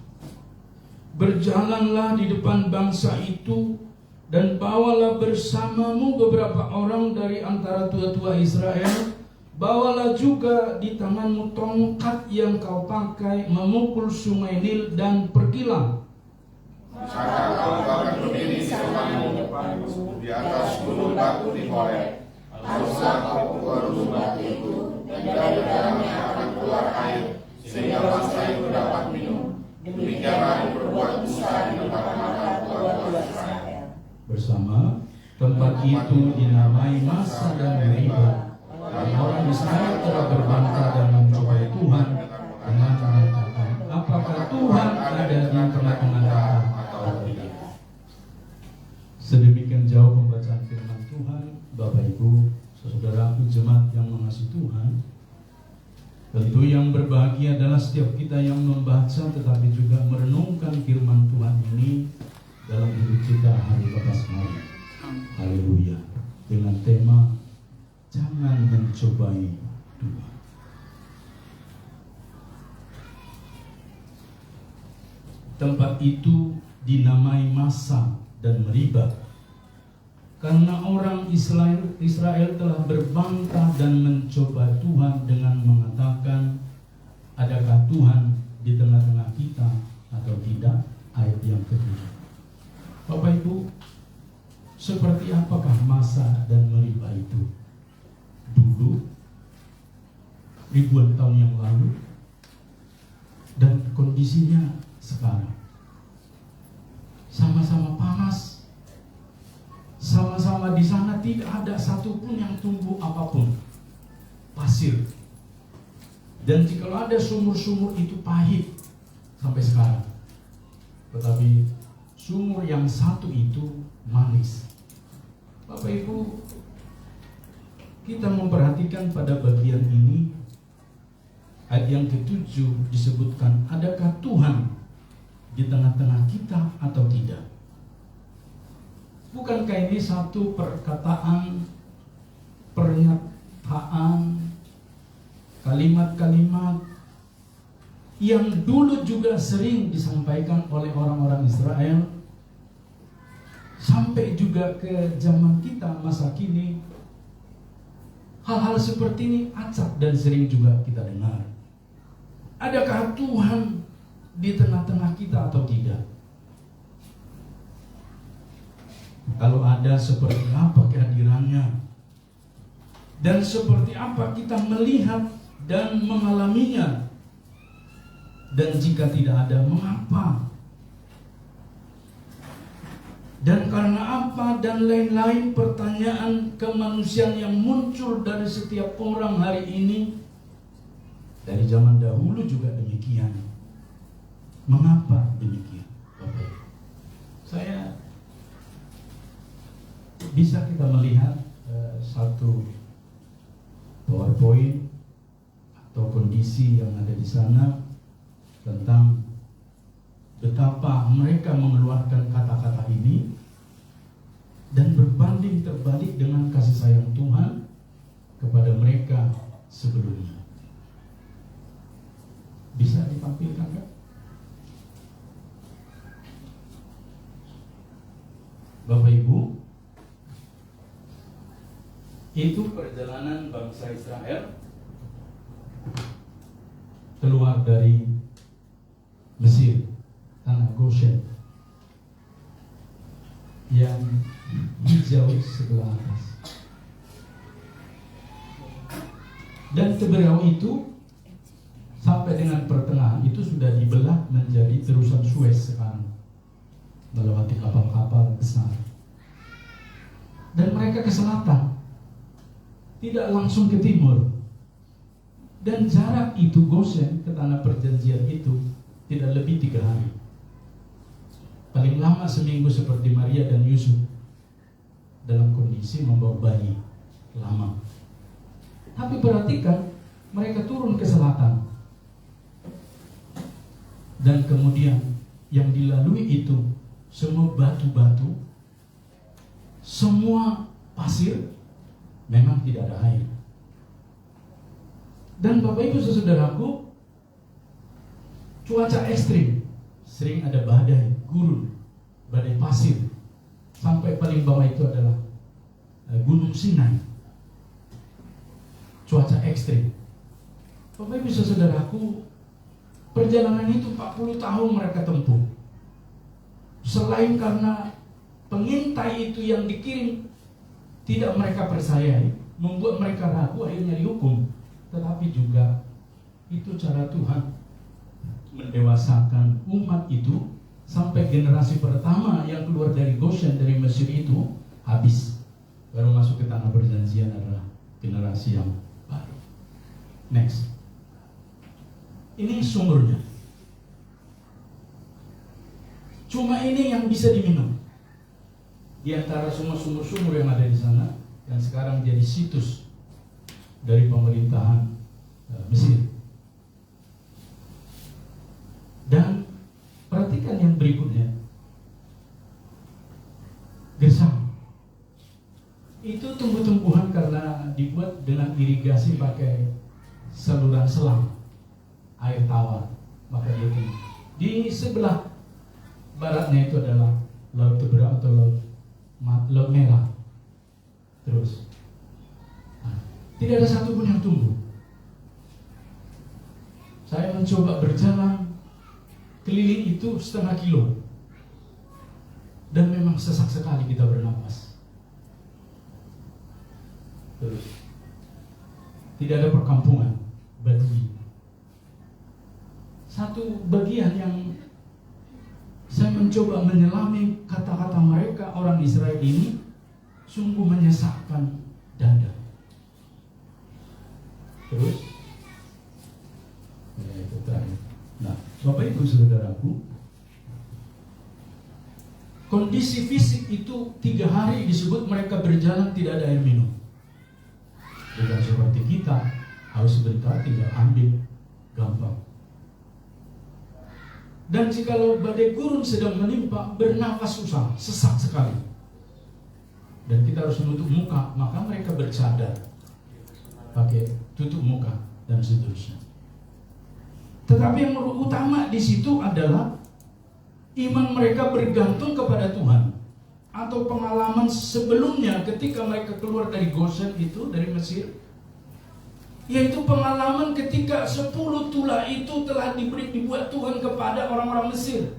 berjalanlah di depan bangsa itu dan bawalah bersamamu beberapa orang dari antara tua-tua Israel. Bawalah juga di tanganmu tongkat yang kau pakai memukul sungai Nil dan pergilah. Maka kau akan berdiri di depanmu di atas gunung batu di Horeb. Haruslah kau pukul gunung batu itu, dan dari dalamnya akan keluar air, sehingga bangsa itu dapat minum. Demikianlah diperbuat Musa di depan mata tua-tua Israel. Bersama tempat itu dinamai Masa dan Meriba. Dan orang Israel telah berbantah dan mencobai Tuhan dengan mengatakan, apakah Tuhan ada di tengah-tengah kita atau tidak? Sedemikian jauh pembacaan firman Tuhan. Bapak Ibu, saudaraku jemaat yang mengasihi Tuhan, tentu yang berbahagia adalah setiap kita yang membaca tetapi juga merenungkan firman Tuhan ini dalam hidup kita hari lepas hari. Haleluya. Dengan tema jangan mencobai Tuhan. tempat itu dinamai Massa dan Meribah, karena orang Israel telah berbantah dan mencoba Tuhan dengan mengatakan, adakah Tuhan di tengah-tengah kita atau tidak? Ayat yang kedua. Bapak Ibu, seperti apakah Massa dan Meribah itu dulu, ribuan tahun yang lalu, dan kondisinya sekarang? Sama-sama panas, sama-sama di sana tidak ada satupun yang tumbuh apapun, pasir. Dan jika ada sumur-sumur itu pahit sampai sekarang, tetapi sumur yang satu itu manis. Bapak Ibu, kita memperhatikan pada bagian ini, ayat yang ke-7 disebutkan, adakah Tuhan di tengah-tengah kita atau tidak? Bukankah ini satu perkataan, pernyataan, kalimat-kalimat yang dulu juga sering disampaikan oleh orang-orang Israel, sampai juga ke zaman kita masa kini. Hal-hal seperti ini acap dan sering juga kita dengar. Adakah Tuhan di tengah-tengah kita atau tidak? Kalau ada, seperti apa kehadirannya? Dan seperti apa kita melihat dan mengalaminya? Dan jika tidak ada, mengapa? Dan karena apa? Dan lain-lain pertanyaan kemanusiaan yang muncul dari setiap orang hari ini. Dari zaman dahulu juga demikian. Mengapa demikian? Bapak, saya bisa kita melihat satu PowerPoint atau kondisi yang ada di sana tentang betapa mereka mengeluarkan kata-kata ini dan berbanding terbalik dengan kasih sayang Tuhan kepada mereka sebelumnya. Bisa ditampilkan kan? Bapak Ibu, itu perjalanan bangsa Israel keluar dari Mesir, tanah Goshen yang hijau sebelah atas. Dan Teberau itu sampai dengan pertengahan itu sudah dibelah menjadi terusan Suez sekarang, melewati kapal-kapal besar. Dan mereka ke selatan, tidak langsung ke timur. Dan jarak itu Goshen ke tanah perjanjian itu tidak lebih 3 hari. Paling lama seminggu, seperti Maria dan Yusuf dalam kondisi membawa bayi lama. Tapi perhatikan, mereka turun ke selatan. Dan kemudian yang dilalui itu semua batu-batu, semua pasir, memang tidak ada air. Dan Bapak Ibu saudaraku, cuaca ekstrim, sering ada badai gurun, badai pasir, sampai paling bawah itu adalah Gunung Sinai. Cuaca ekstrim. Bapak Ibu saudaraku, perjalanan itu 40 tahun mereka tempuh. Selain karena pengintai itu yang dikirim tidak mereka percayai, membuat mereka ragu, akhirnya dihukum. Tetapi juga itu cara Tuhan mendewasakan umat itu sampai generasi pertama yang keluar dari Goshen, dari Mesir itu habis. Baru masuk ke tanah perjanjian adalah generasi yang baru. Next. Ini sumbernya. Cuma ini yang bisa diminum. Di antara semua sumur-sumur yang ada di sana, yang sekarang jadi situs dari pemerintahan Mesir. Dan perhatikan yang berikutnya. Gersam. Itu tumbuh-tumbuhan karena dibuat dengan irigasi pakai saluran selang air tawar, maka dia tinggi. Di sebelah baratnya itu adalah Laut Tebera atau Laut Merah. Terus tidak ada satupun yang tumbuh. Saya mencoba berjalan keliling itu setengah kilo, dan memang sesak sekali kita bernapas. Terus tidak ada perkampungan, Badui. Satu bagian yang saya mencoba menyelami kata-kata mereka, orang Israel ini sungguh menyesakkan dada. Terus ya, itu terakhir. Nah, Bapak Ibu Saudaraku, kondisi fisik itu 3 hari disebut mereka berjalan tidak ada air minum. Bukan seperti kita, haus sebentar tinggal ambil, gampang. Dan jikalau badai gurun sedang menimpa, bernafas susah, sesak sekali. Dan kita harus menutup muka, maka mereka bercadar, pakai tutup muka dan seterusnya. Tetapi yang utama di situ adalah iman mereka bergantung kepada Tuhan. Atau pengalaman sebelumnya ketika mereka keluar dari Goshen itu, dari Mesir, yaitu pengalaman ketika 10 tula itu telah dibuat Tuhan kepada orang-orang Mesir.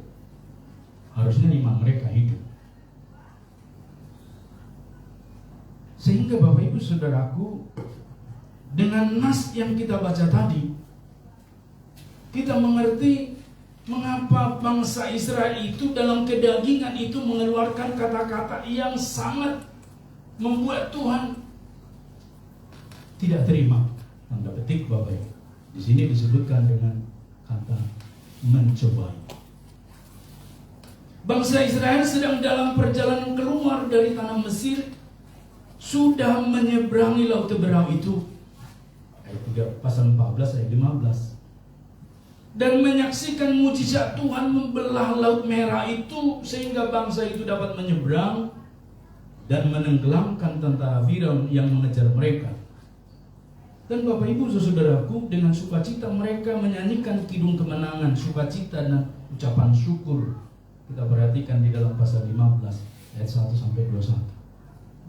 Harusnya iman mereka hidup. Sehingga Bapak Ibu Saudaraku, dengan nas yang kita baca tadi, kita mengerti mengapa bangsa Israel itu dalam kedagingan itu mengeluarkan kata-kata yang sangat membuat Tuhan tidak terima. Tanda petik Bapak Ibu. Di sini disebutkan dengan kata mencobai. Bangsa Israel sedang dalam perjalanan keluar dari tanah Mesir, sudah menyeberangi Laut Tebera itu. Ayat 3 pasal 14 ayat 15. Dan menyaksikan mujizat Tuhan membelah Laut Merah itu sehingga bangsa itu dapat menyeberang dan menenggelamkan tentara Firaun yang mengejar mereka. Dan Bapak Ibu Saudaraku, dengan sukacita mereka menyanyikan kidung kemenangan, sukacita dan ucapan syukur. Kita perhatikan di dalam pasal 15 ayat 1 sampai 21.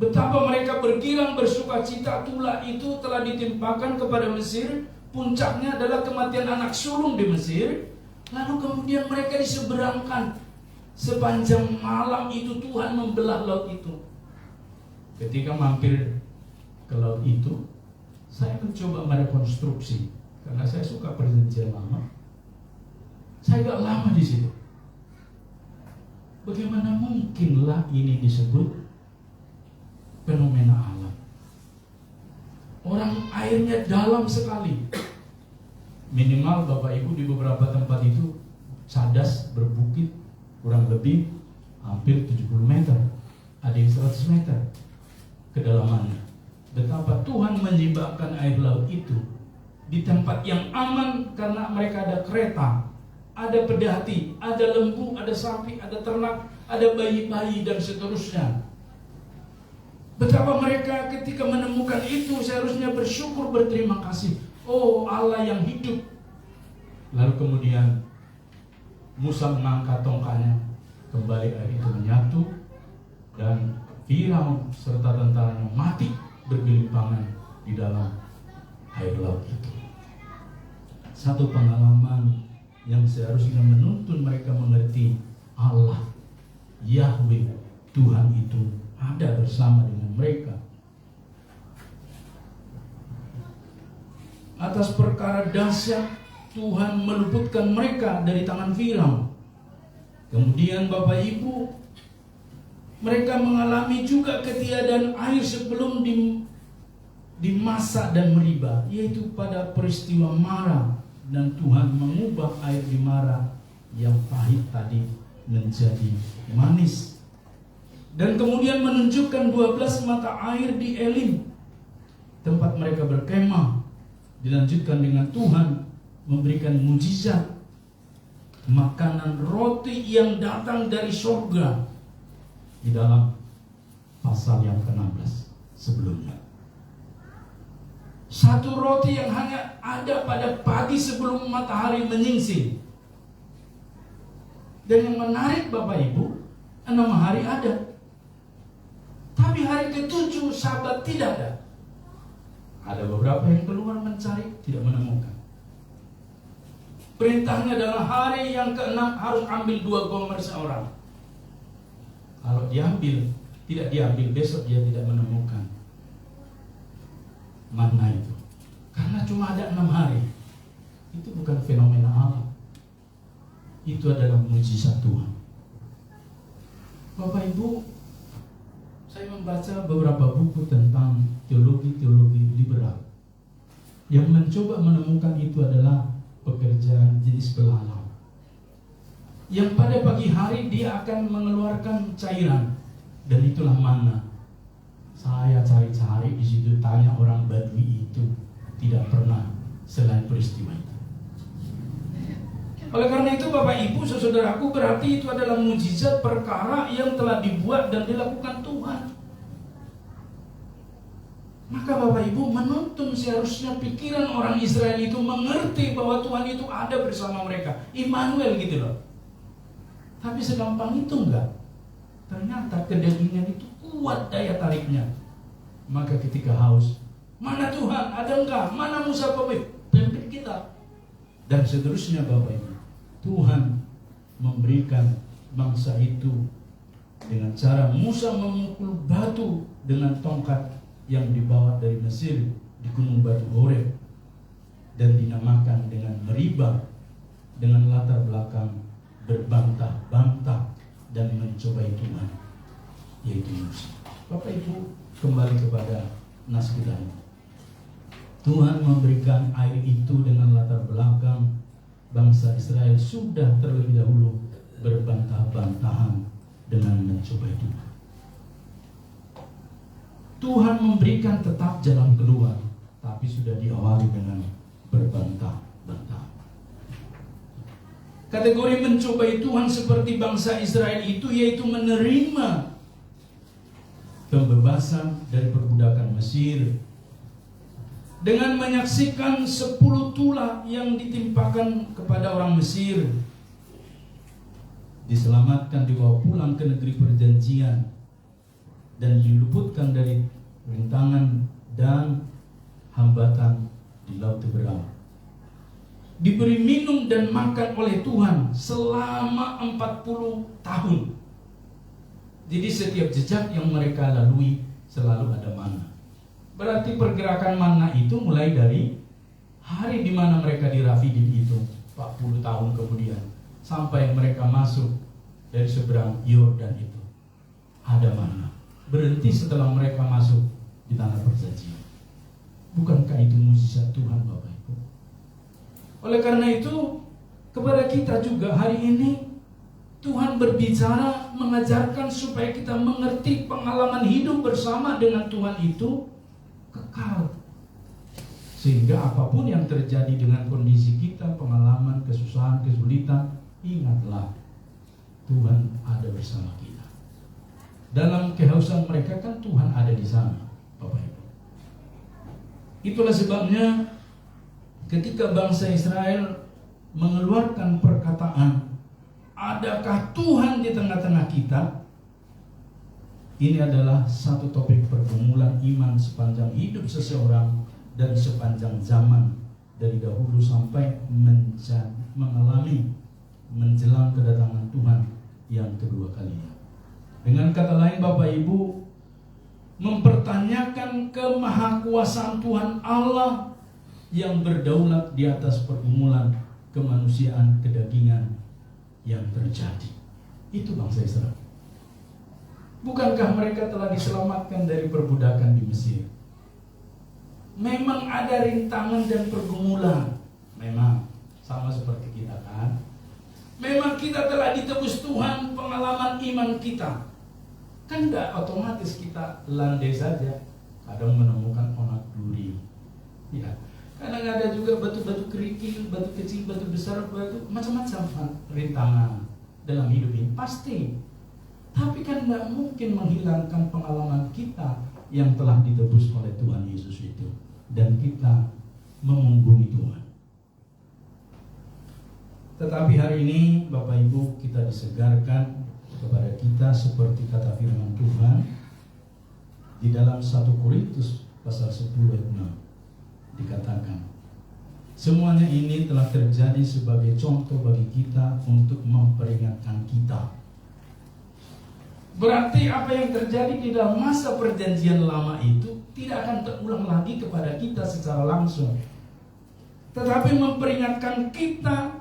Betapa mereka bergirang bersukacita, tula itu telah ditimpakan kepada Mesir. Puncaknya adalah kematian anak sulung di Mesir. Lalu kemudian mereka diseberangkan. Sepanjang malam itu Tuhan membelah laut itu. Ketika mampir ke laut itu, saya mencoba merekonstruksi, karena saya suka perjanjian lama. Saya agak lama di situ. Bagaimana mungkinlah ini disebut fenomena alam? Orang airnya dalam sekali. Minimal Bapak Ibu di beberapa tempat itu cadas berbukit kurang lebih hampir 70 meter, ada yang 100 meter kedalamannya. Betapa Tuhan menyibakkan air laut itu di tempat yang aman karena mereka ada kereta, ada pedati, ada lembu, ada sapi, ada ternak, ada bayi-bayi dan seterusnya. Betapa mereka ketika menemukan itu seharusnya bersyukur, berterima kasih. Oh Allah yang hidup. Lalu kemudian Musa mengangkat tongkatnya, kembali air itu menyatu dan Firaun serta tentaranya mati bergelimpangan di dalam air laut itu. Satu pengalaman yang seharusnya menuntun mereka mengerti Allah, Yahweh, Tuhan itu ada bersama dengan mereka. Atas perkara dahsyat Tuhan meluputkan mereka dari tangan Firaun. Kemudian Bapak Ibu, mereka mengalami juga ketiadaan air sebelum dimasak dan meriba, yaitu pada peristiwa Mara, dan Tuhan mengubah air di Mara yang pahit tadi menjadi manis. Dan kemudian menunjukkan 12 mata air di Elim, tempat mereka berkemah. Dilanjutkan dengan Tuhan memberikan mujizat, makanan roti yang datang dari surga di dalam pasal yang ke-16 sebelumnya. Satu roti yang hanya ada pada pagi sebelum matahari menyingsing. Dan yang menarik Bapak Ibu, 6 hari ada. Tapi hari ke-7 Sabat tidak ada. Ada beberapa yang keluar mencari, tidak menemukan. Perintahnya adalah hari yang ke-6 harus ambil 2 gomer seorang. Kalau diambil, tidak diambil, besok dia tidak menemukan manna itu. Karena cuma ada 6 hari. Itu bukan fenomena alam. Itu adalah mujizat Tuhan. Bapak Ibu, saya membaca beberapa buku tentang teologi-teologi liberal yang mencoba menemukan itu adalah pekerjaan jenis belalang, yang pada pagi hari dia akan mengeluarkan cairan, dan itulah manna. Saya cari-cari di situ, tanya orang Badui itu, tidak pernah selain peristiwa itu. Oleh karena itu Bapak Ibu, saudaraku, berarti itu adalah mujizat perkara yang telah dibuat dan dilakukan Tuhan. Maka Bapak Ibu menuntun seharusnya pikiran orang Israel itu mengerti bahwa Tuhan itu ada bersama mereka. Immanuel gitu loh. Tapi segampang itu enggak. Ternyata kedagingan itu kuat daya tariknya. Maka ketika haus, mana Tuhan? Ada enggak? Mana Musa pemimpin kita? Dan seterusnya Bapak Ibu. Tuhan memberikan bangsa itu dengan cara Musa memukul batu dengan tongkat yang dibawa dari Mesir di gunung batu Horeb, dan dinamakan dengan Meribah, dengan latar belakang berbantah-bantah dan mencobai Tuhan, yaitu Musa. Bapak Ibu, kembali kepada nas kita. Tuhan memberikan air itu dengan latar belakang bangsa Israel sudah terlebih dahulu berbantah-bantahan dengan mencobai Tuhan. Tuhan memberikan tetap jalan keluar, tapi sudah diawali dengan berbantah-bantah. Kategori mencobai Tuhan seperti bangsa Israel itu, yaitu menerima pembebasan dari perbudakan Mesir dengan menyaksikan 10 tulah yang ditimpakan kepada orang Mesir, diselamatkan, dibawa pulang ke negeri perjanjian, dan diluputkan dari rintangan dan hambatan di Laut Teberau. Diberi minum dan makan oleh Tuhan selama 40 tahun. Jadi setiap jejak yang mereka lalui selalu ada manna. Berarti pergerakan manna itu mulai dari hari di mana mereka di Rafidim itu, 40 tahun kemudian, sampai mereka masuk dari seberang Yordan itu, ada manna. Berhenti setelah mereka masuk di tanah perjanjian. Bukankah itu mujizat Tuhan Bapak Ibu? Oleh karena itu, kepada kita juga hari ini Tuhan berbicara, mengajarkan supaya kita mengerti pengalaman hidup bersama dengan Tuhan itu kekal. Sehingga apapun yang terjadi dengan kondisi kita, pengalaman, kesusahan, kesulitan, ingatlah Tuhan ada bersama kita. Dalam kehausan mereka kan Tuhan ada di sana, Bapak Ibu. Itulah sebabnya ketika bangsa Israel mengeluarkan perkataan, adakah Tuhan di tengah-tengah kita? Ini adalah satu topik pergumulan iman sepanjang hidup seseorang dan sepanjang zaman, dari dahulu sampai mengalami menjelang kedatangan Tuhan yang kedua kalinya. Dengan kata lain Bapak Ibu, mempertanyakan kemahakuasaan Tuhan Allah yang berdaulat di atas pergumulan kemanusiaan, kedagingan yang terjadi. Itu bangsa Israel. Bukankah mereka telah diselamatkan dari perbudakan di Mesir? Memang ada rintangan dan pergumulan. Memang sama seperti kita kan. Memang kita telah ditebus Tuhan, pengalaman iman kita. Kan tidak otomatis kita landai saja. Kadang menemukan onak duri. Ya. Kadang ada juga batu-batu kerikil, batu kecil, batu besar, batu macam-macam rintangan dalam hidup ini. Pasti. Tapi kan tidak mungkin menghilangkan pengalaman kita yang telah ditebus oleh Tuhan Yesus itu. Dan kita memunggungi Tuhan. Tetapi hari ini Bapak Ibu, kita disegarkan kepada kita seperti kata firman Tuhan di dalam 1 Korintus pasal 10 ayat 6 dikatakan, semuanya ini telah terjadi sebagai contoh bagi kita untuk memperingatkan kita. Berarti apa yang terjadi di dalam masa perjanjian lama itu tidak akan terulang lagi kepada kita secara langsung, tetapi memperingatkan kita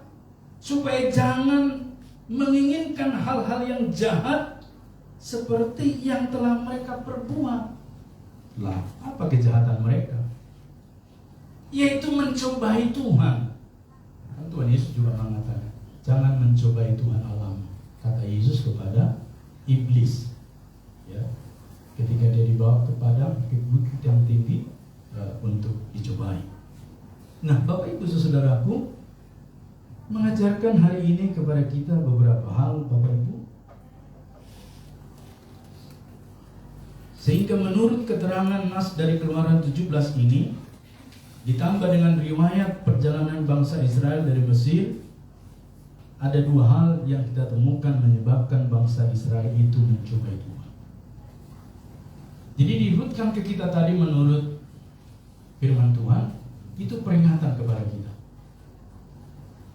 supaya jangan menginginkan hal-hal yang jahat seperti yang telah mereka perbuat. Lah, apa kejahatan mereka? Yaitu mencobai Tuhan. Tuhan Yesus juga mengatakan, jangan mencobai Tuhan Allah, kata Yesus kepada iblis. Ya, ketika dia dibawa kepada bukit yang tinggi untuk dicobai. Nah, Bapak Ibu Saudaraku, mengajarkan hari ini kepada kita beberapa hal, Bapak Ibu, sehingga menurut keterangan nas dari Keluaran 17 ini, ditambah dengan riwayat perjalanan bangsa Israel dari Mesir, ada dua hal yang kita temukan menyebabkan bangsa Israel itu mencobai Tuhan. Jadi dirutkan ke kita tadi menurut firman Tuhan, itu peringatan kepada kita.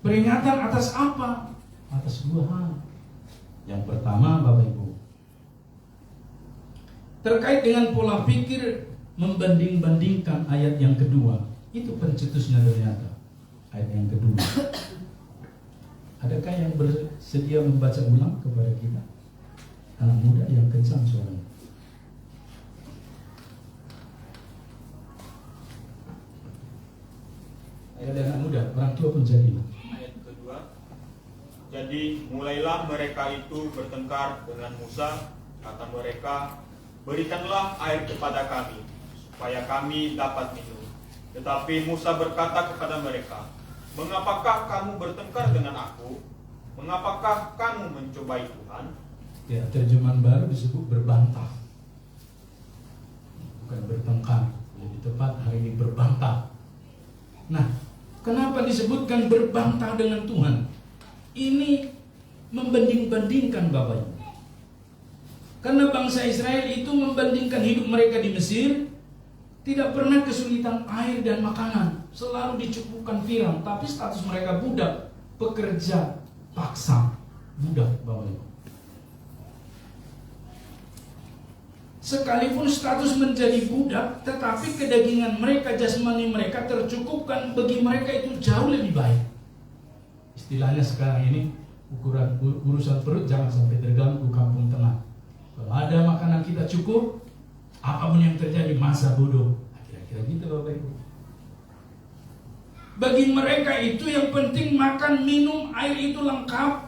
Peringatan atas apa? Atas dua hal. Yang pertama, Bapak Ibu, terkait dengan pola pikir membanding-bandingkan ayat yang kedua. Itu pencetusnya ternyata ayat yang kedua. Adakah yang bersedia membaca ulang kepada kita? Anak muda yang kencang suaranya. Ada anak muda, orang tua pun jadi. Ayat kedua. Jadi mulailah mereka itu bertengkar dengan Musa. Kata mereka, berikanlah air kepada kami, supaya kami dapat minum. Tetapi Musa berkata kepada mereka, mengapakah kamu bertengkar dengan aku? Mengapakah kamu mencobai Tuhan? Ya, terjemahan baru disebut berbantah, bukan bertengkar. Lebih tepat hari ini berbantah. Nah, kenapa disebutkan berbantah dengan Tuhan? Ini membanding-bandingkan Bapak Ibu. Karena bangsa Israel itu membandingkan hidup mereka di Mesir, tidak pernah kesulitan air dan makanan, selalu dicukupkan firman, tapi status mereka budak, pekerja paksa, budak Bapak Ibu. Sekalipun status menjadi budak, tetapi kedagingan mereka, jasmani mereka tercukupkan, bagi mereka itu jauh lebih baik. Istilahnya sekarang ini, urusan perut jangan sampai terganggu kampung tengah. Kalau ada makanan kita cukup, apapun yang terjadi masa bodoh. Kira-kira gitu Bapak Ibu. Bagi mereka itu yang penting makan, minum, air itu lengkap.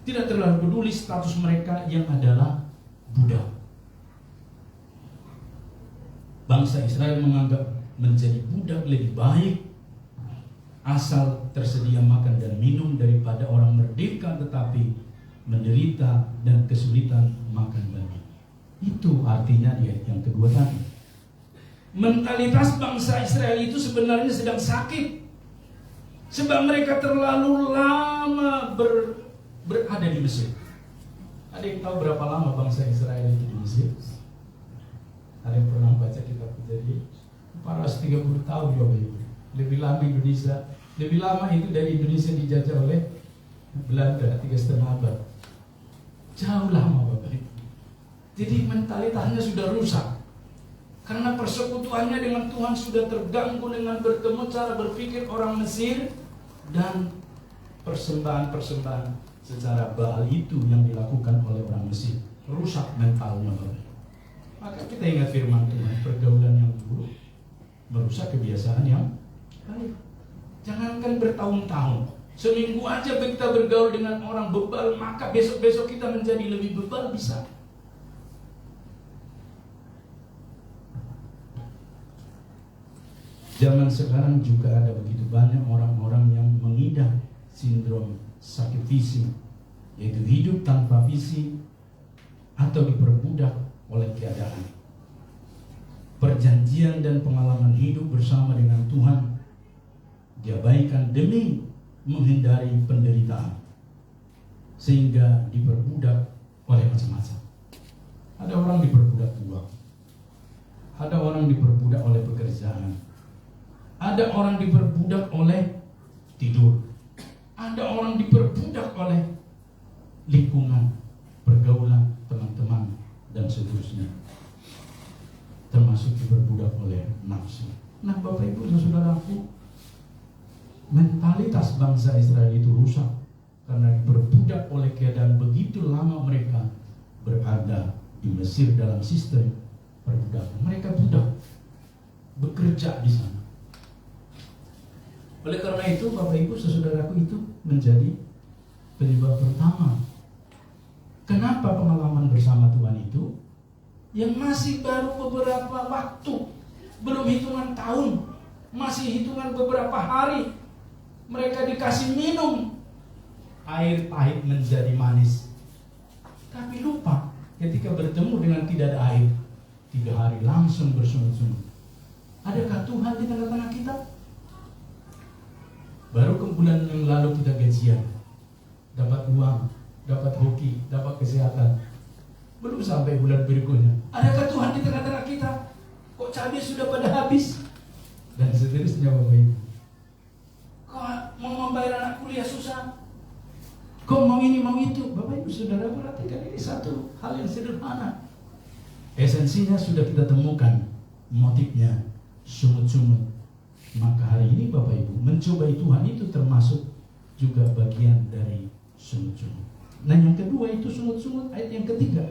Tidak terlalu peduli status mereka yang adalah budak. Bangsa Israel menganggap menjadi budak lebih baik, asal tersedia makan dan minum, daripada orang merdeka tetapi menderita dan kesulitan makan dan minum. Itu artinya di ayat yang kedua tadi. Mentalitas bangsa Israel itu sebenarnya sedang sakit, sebab mereka terlalu lama berada di Mesir. Ada yang tahu berapa lama bangsa Israel itu di Mesir? Ada yang pernah baca kitab Kejadian? 430 tahun Bapak Ibu. Lebih lama Indonesia, lebih lama itu dari Indonesia dijajah oleh Belanda 3,5 abad. Jauh lama Bapak Ibu. Jadi mentalitasnya sudah rusak, karena persekutuannya dengan Tuhan sudah terganggu dengan bertemu cara berpikir orang Mesir dan persembahan-persembahan secara Baal itu yang dilakukan oleh orang Mesir. Rusak mentalnya Bapak Ibu. Maka kita ingat firman Tuhan, pergaulan yang buruk merusak kebiasaan yang baik. Jangankan bertahun-tahun, seminggu aja kita bergaul dengan orang bebal, maka besok-besok kita menjadi lebih bebal bisa. Zaman sekarang juga ada begitu banyak orang-orang yang mengidap sindrom sakit fisik, yaitu hidup tanpa visi atau diperbudak oleh keadaan. Perjanjian dan pengalaman hidup bersama dengan Tuhan diabaikan demi menghindari penderitaan sehingga diperbudak oleh macam-macam. Ada orang diperbudak uang, ada orang diperbudak oleh pekerjaan, ada orang diperbudak oleh tidur, ada orang diperbudak oleh lingkungan, pergaulan, teman-teman, dan seterusnya, termasuk diperbudak oleh nafsu. Nah, Bapak Ibu dan Saudaraku, mentalitas bangsa Israel itu rusak karena diperbudak oleh keadaan begitu lama mereka berada di Mesir dalam sistem perbudakan. Mereka budak, bekerja di sana. Oleh karena itu, Bapak Ibu saudaraku, itu menjadi penyebab pertama kenapa pengalaman bersama Tuhan itu yang masih baru beberapa waktu, belum hitungan tahun, masih hitungan beberapa hari, mereka dikasih minum air pahit menjadi manis, tapi lupa ketika bertemu dengan tidak ada air, 3 hari langsung bersungut-sungut. Adakah Tuhan di tengah-tengah kita? Baru ke bulan yang lalu kita gajian, dapat uang, dapat hoki, dapat kesehatan. Belum sampai bulan berikutnya, adakah Tuhan di tengah-tengah kita? Kok cabai sudah pada habis? Dan seterusnya, Bapak Ibu. Kok mau membayar anak kuliah susah? Kok mau ini, mau itu? Bapak Ibu Saudara, perhatikan ini satu hal yang sederhana. Esensinya sudah kita temukan, motifnya sungut-sungut. Maka hari ini Bapak Ibu, mencobai Tuhan itu termasuk juga bagian dari sungut-sungut. Nah, yang kedua itu sungut-sungut, ayat yang ketiga.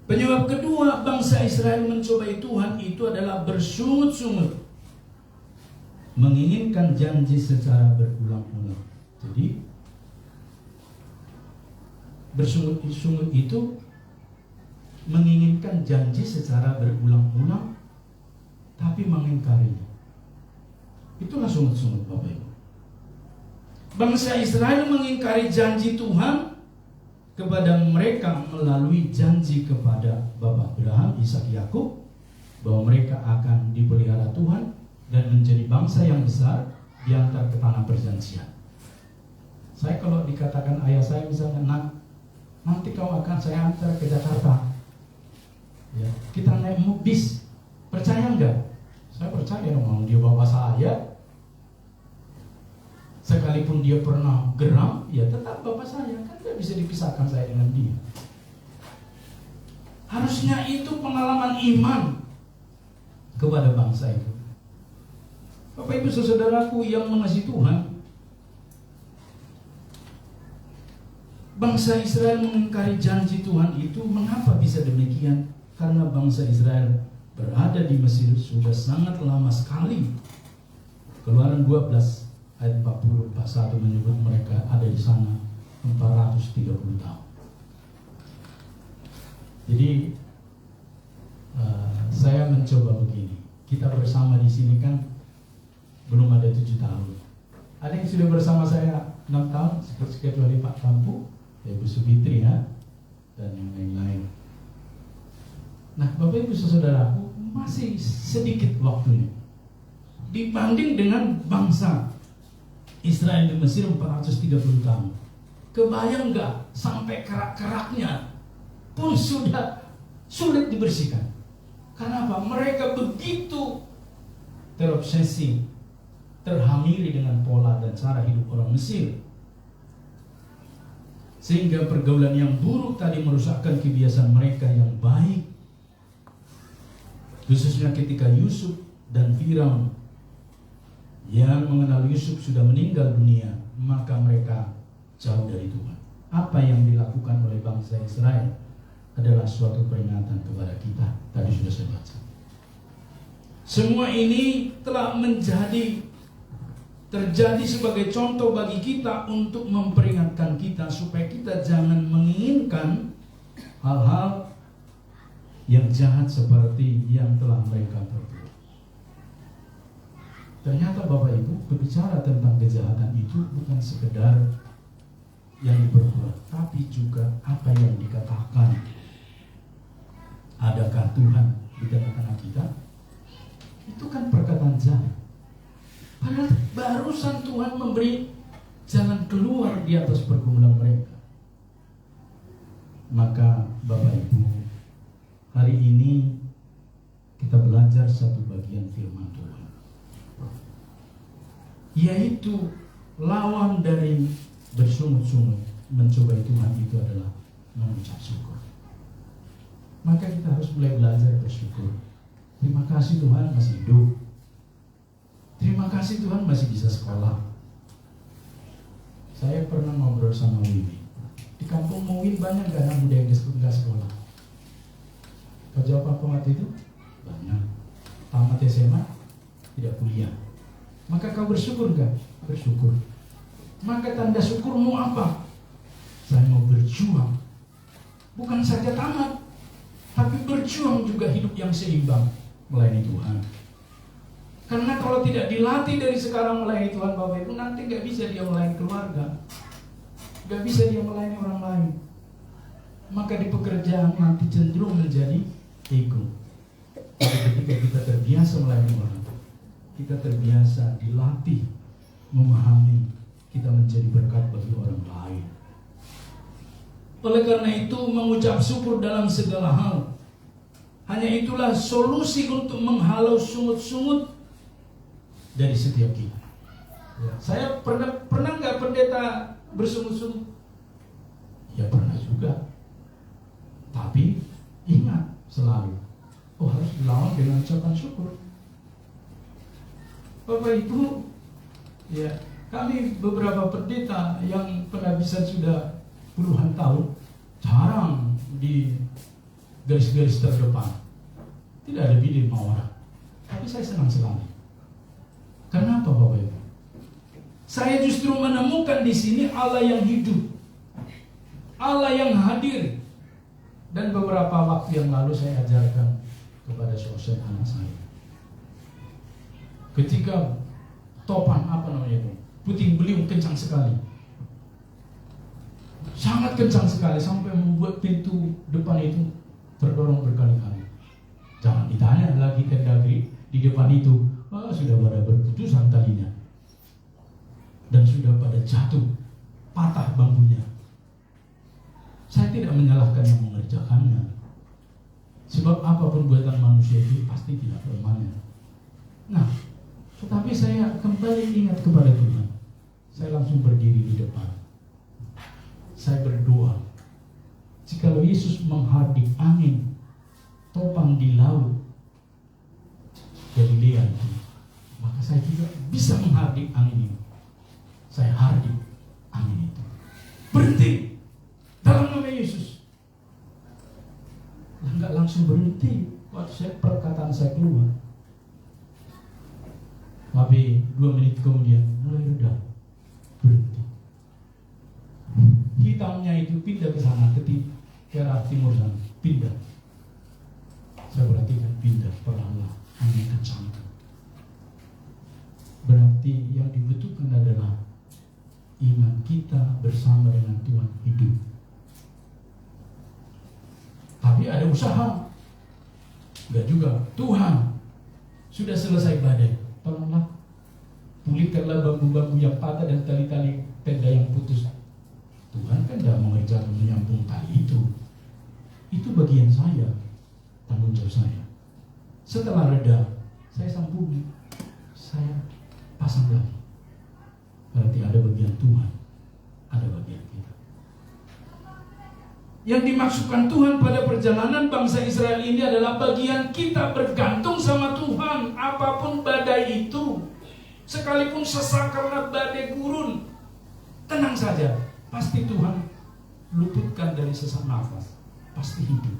Penyebab kedua bangsa Israel mencobai Tuhan itu adalah bersungut-sungut, menginginkan janji secara berulang-ulang. Jadi bersungut-sungut itu menginginkan janji secara berulang-ulang, tapi mengingkarinya. Itulah sungut-sungut, Bapak Ibu. Bangsa Israel mengingkari janji Tuhan kepada mereka melalui janji kepada Bapak Abraham, Ishak, Yakub, bahwa mereka akan dipelihara Tuhan dan menjadi bangsa yang besar diantar ke tanah perjanjian. Saya kalau dikatakan ayah saya misalnya, "Nak, nanti kau akan saya antar ke Jakarta. Ya, kita naik bis, percaya enggak?" Saya percaya dong, mau dia bawa saya. Sekalipun dia pernah geram, ya tetap bapak saya, kan tidak bisa dipisahkan saya dengan dia. Harusnya itu pengalaman iman kepada bangsa itu. Bapak Ibu saudaraku yang mengasihi Tuhan, bangsa Israel mengingkari janji Tuhan itu. Mengapa bisa demikian? Karena bangsa Israel berada di Mesir sudah sangat lama sekali. Keluaran 12 ayat 40-41 menyebut mereka ada di sana 430 tahun. Jadi saya mencoba begini. Kita bersama di sini kan belum ada 7 tahun. Ada yang sudah bersama saya 6 tahun, kecuali Pak Tampu, Ibu Subitri ya, dan yang lain-lain. Nah, Bapak Ibu saudaraku, masih sedikit waktunya dibanding dengan bangsa Israel di Mesir 430 tahun. Kebayang nggak, sampai kerak-keraknya pun sudah sulit dibersihkan. Kenapa? Mereka begitu terobsesi, terhamili dengan pola dan cara hidup orang Mesir, sehingga pergaulan yang buruk tadi merusakkan kebiasaan mereka yang baik. Khususnya ketika Yusuf dan Firaun yang mengenal Yusuf sudah meninggal dunia, maka mereka jauh dari Tuhan. Apa yang dilakukan oleh bangsa Israel adalah suatu peringatan kepada kita. Tadi sudah saya baca. Semua ini telah terjadi sebagai contoh bagi kita untuk memperingatkan kita supaya kita jangan menginginkan hal-hal yang jahat seperti yang telah mereka perbuat. Ternyata Bapak Ibu, berbicara tentang kejahatan itu bukan sekedar yang diperbuat, tapi juga apa yang dikatakan. Adakah Tuhan di tengah-tengah kita? Itu kan perkataan jahat. Padahal barusan Tuhan di atas pergumulan mereka. Maka Bapak Ibu, hari ini kita belajar satu bagian firman Tuhan, yaitu lawan dari bersungut-sungut mencobai Tuhan itu adalah mengucap syukur. Maka kita harus mulai belajar bersyukur. Terima kasih Tuhan masih hidup. Terima kasih Tuhan masih bisa sekolah. Saya pernah ngobrol sama Wiwi. Di kampung Mowin banyak gak anak muda yang nggak sekolah? Kau jawab apa waktu itu? Banyak. Tamat SMA, tidak kuliah. Maka kau bersyukur gak? Bersyukur. Maka tanda syukurmu apa? Saya mau berjuang. Bukan saja tamat, tapi berjuang juga hidup yang seimbang melayani Tuhan. Karena kalau tidak dilatih dari sekarang melayani Tuhan Bapak Ibu, nanti gak bisa dia melayani keluarga, gak bisa dia melayani orang lain. Maka di pekerjaan nanti cenderung menjadi ego. Tapi ketika kita terbiasa melayani orang, kita terbiasa dilatih memahami, kita menjadi berkat bagi orang lain. Oleh karena itu mengucap syukur dalam segala hal, hanya itulah solusi untuk menghalau sungut-sungut dari setiap kita. Ya, saya pernah nggak pendeta bersungut-sungut? Ya pernah juga. Tapi ingat selalu, harus dilawan dengan ucapan syukur. Bapak Ibu, ya kami beberapa pendeta yang penghabisan sudah puluhan tahun, jarang di garis-garis terdepan. Tidak ada bidik mawar. Tapi saya senang sekali. Karena apa Bapak Ibu? Saya justru menemukan di sini Allah yang hidup, Allah yang hadir. Dan beberapa waktu yang lalu saya ajarkan kepada sosok anak saya. Ketika topan puting beliung kencang sekali, sangat kencang sekali sampai membuat pintu depan itu terdorong berkali-kali. Jangan ditanya lagi tenda di depan itu, sudah pada berputusan talinya dan sudah pada jatuh, patah bambunya. Saya tidak menyalahkan yang mengerjakannya, sebab apapun buatan manusia itu pasti tidak permanen. Nah, tetapi saya kembali ingat kepada Tuhan. Saya langsung berdiri di depan. Saya berdoa, jikalau Yesus menghardik angin topang di laut Galilea itu, maka saya juga bisa menghardik angin itu. Saya hardik angin itu. Berhenti dalam nama Yesus. Enggak langsung berhenti waktu perkataan saya keluar. Tapi 2 menit kemudian mulai reda, berhenti. Hitamnya itu pindah ke sana, ke arah timur sana, pindah. Saya perhatikan pindah perlahan, angin kencang. Berarti yang dibutuhkan adalah iman kita bersama dengan Tuhan hidup. Tapi ada usaha. Enggak juga. Tuhan sudah selesai badai, tolonglah pulihkanlah bambu-bambu yang patah dan tali-tali tenda yang putus. Tuhan kan tidak mengerjakan menyambung tali itu. Itu bagian saya, tanggung jawab saya. Setelah reda, saya sambungi, saya pasang lagi. Berarti ada bagian Tuhan, ada bagian kita. Yang dimaksudkan Tuhan pada perjalanan bangsa Israel ini adalah bagian kita bergantung sama Tuhan. Apapun badai itu, sekalipun sesak karena badai gurun, tenang saja, pasti Tuhan luputkan dari sesak nafas, pasti hidup.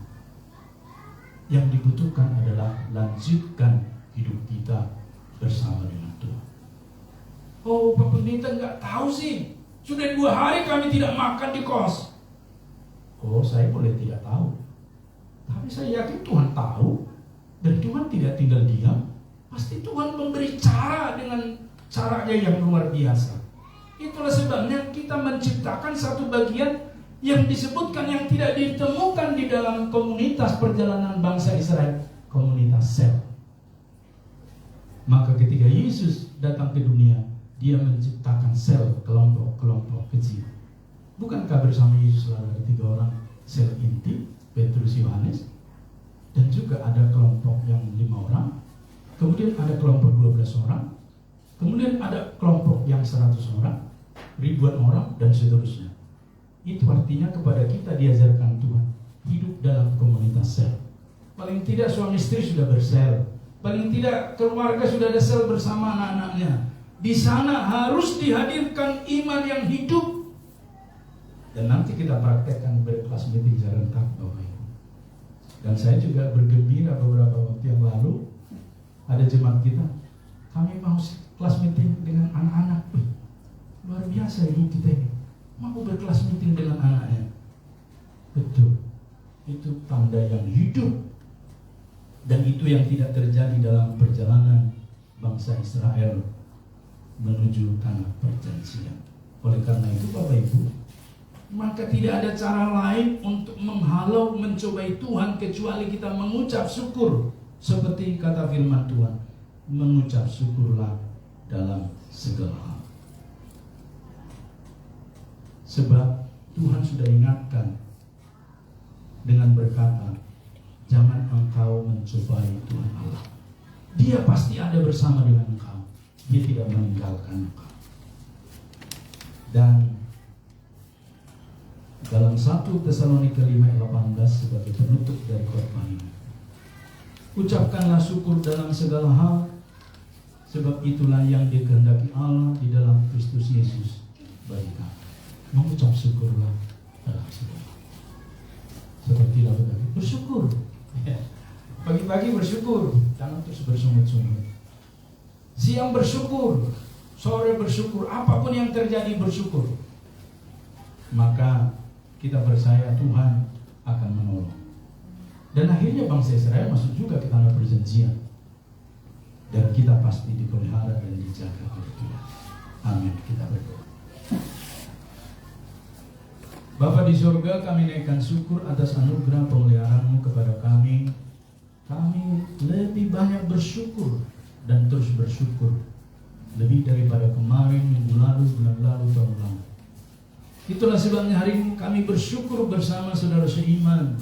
Yang dibutuhkan adalah lanjutkan hidup kita bersama dengan Tuhan. Oh, Pak Pendeta nggak tahu sih, sudah 2 hari kami tidak makan di kos. Oh, saya boleh tidak tahu, tapi saya yakin Tuhan tahu. Dan Tuhan tidak tinggal diam. Pasti Tuhan memberi cara dengan caranya yang luar biasa. Itulah sebabnya kita menciptakan satu bagian yang disebutkan, yang tidak ditemukan di dalam komunitas perjalanan bangsa Israel, komunitas sel. Maka ketika Yesus datang ke dunia, dia menciptakan sel, kelompok-kelompok kecil. Bukankah bersama Yesus selalu ada 3 orang sel inti, Petrus, Yohanes, dan juga ada kelompok yang 5 orang, kemudian ada kelompok 12 orang, kemudian ada kelompok yang 100 orang, ribuan orang, dan seterusnya. Itu artinya kepada kita diajarkan Tuhan hidup dalam komunitas sel. Paling tidak suami istri sudah bersel, paling tidak keluarga sudah ada sel bersama anak-anaknya. Di sana harus dihadirkan iman yang hidup. Dan nanti kita praktekkan berkelas meeting secara lengkap, Bapak Ibu. Dan saya juga bergembira beberapa waktu yang lalu ada jemaat kita, kami mau kelas meeting dengan anak-anak. Luar biasa ibu kita ini, mau berkelas meeting dengan anaknya. Betul, itu tanda yang hidup. Dan itu yang tidak terjadi dalam perjalanan bangsa Israel menuju tanah perjanjian. Oleh karena itu Bapak Ibu, maka tidak ada cara lain untuk menghalau, mencobai Tuhan kecuali kita mengucap syukur. Seperti kata firman Tuhan, mengucap syukurlah dalam segala hal. Sebab Tuhan sudah ingatkan dengan berkata, jangan engkau mencobai Tuhan Allah. Dia pasti ada bersama dengan engkau. Dia tidak meninggalkan engkau. Dan dalam 1 Tesalonika 5 ayat 18 sebagai penutup dari khotbah ini, ucapkanlah syukur dalam segala hal, sebab itulah yang dikehendaki Allah di dalam Kristus Yesus bagi kamu. Mengucap syukurlah dalam segala hal. Seperti lalu tadi, bersyukur. Pagi-pagi bersyukur, jangan terus bersungut-sungut. Siang bersyukur, sore bersyukur, apapun yang terjadi bersyukur. Maka kita percaya Tuhan akan menolong. Dan akhirnya bangsa Israel masuk juga ke tanah perjanjian. Dan kita pasti dipelihara dan dijaga oleh Tuhan. Amin. Kita berdoa. Bapa di surga, kami naikkan syukur atas anugerah pemeliharaan-Mu kepada kami. Kami lebih banyak bersyukur dan terus bersyukur. Lebih daripada kemarin, minggu lalu, bulan lalu, tahun lalu. Itulah sebabnya hari ini kami bersyukur bersama saudara seiman.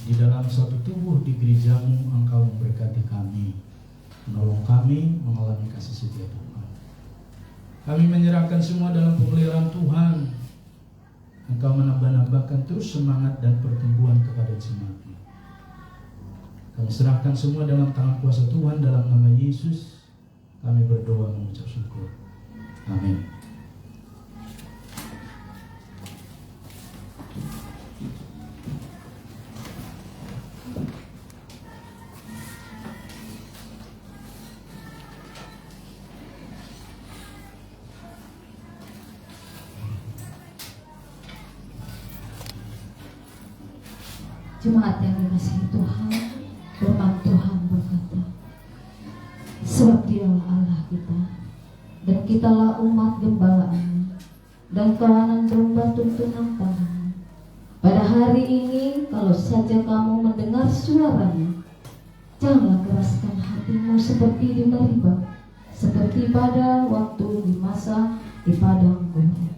Di dalam satu tubuh di gereja-Mu, Engkau memberkati kami, menolong kami mengalami kasih setia Tuhan. Kami menyerahkan semua dalam pemeliharaan Tuhan. Engkau menambah-nambahkan terus semangat dan pertumbuhan kepada jemaat-Mu. Kami serahkan semua dalam tangan kuasa Tuhan, dalam nama Yesus kami berdoa mengucap syukur. Amin. Jemaat yang dikasihi Tuhan, firman Tuhan berkata, sebab Dialah Allah kita, dan kitalah umat gembala-Nya, dan kawanan domba tuntunan tangan. Pada hari ini, kalau saja kamu mendengar suaranya, janganlah keraskan hatimu seperti di Meribah, seperti pada waktu di masa di padang gurun.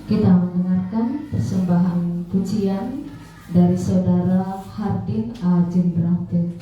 Kita mendengarkan persembahan pujian dari saudara Hardin A. Jendrate.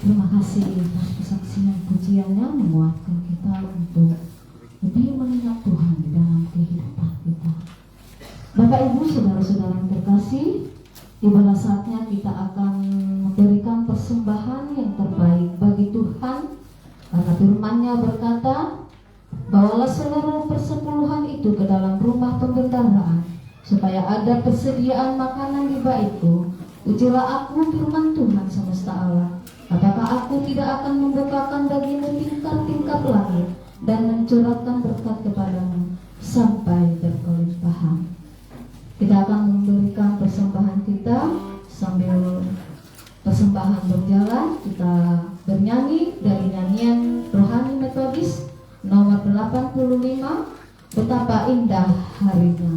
Terima kasih atas kesaksian pujiannya menguatkan kita untuk lebih mengingat Tuhan di dalam kehidupan kita. Bapak Ibu, saudara-saudara yang terkasih, tibalah saatnya kita akan memberikan persembahan yang terbaik bagi Tuhan, karena firman-Nya berkata, bawalah seluruh persepuluhan itu ke dalam rumah pembendaraan, supaya ada persediaan makanan di baitku. Ujilah aku, firman Tuhan semesta alam, apakah aku tidak akan membukakan bagimu tingkap-tingkap langit dan mencurahkan berkat kepadamu sampai berkelimpahan. Kita akan memberikan persembahan kita sambil persembahan berjalan. Kita bernyanyi dari nyanyian Rohani Metodis nomor 85, Betapa Indah Harinya.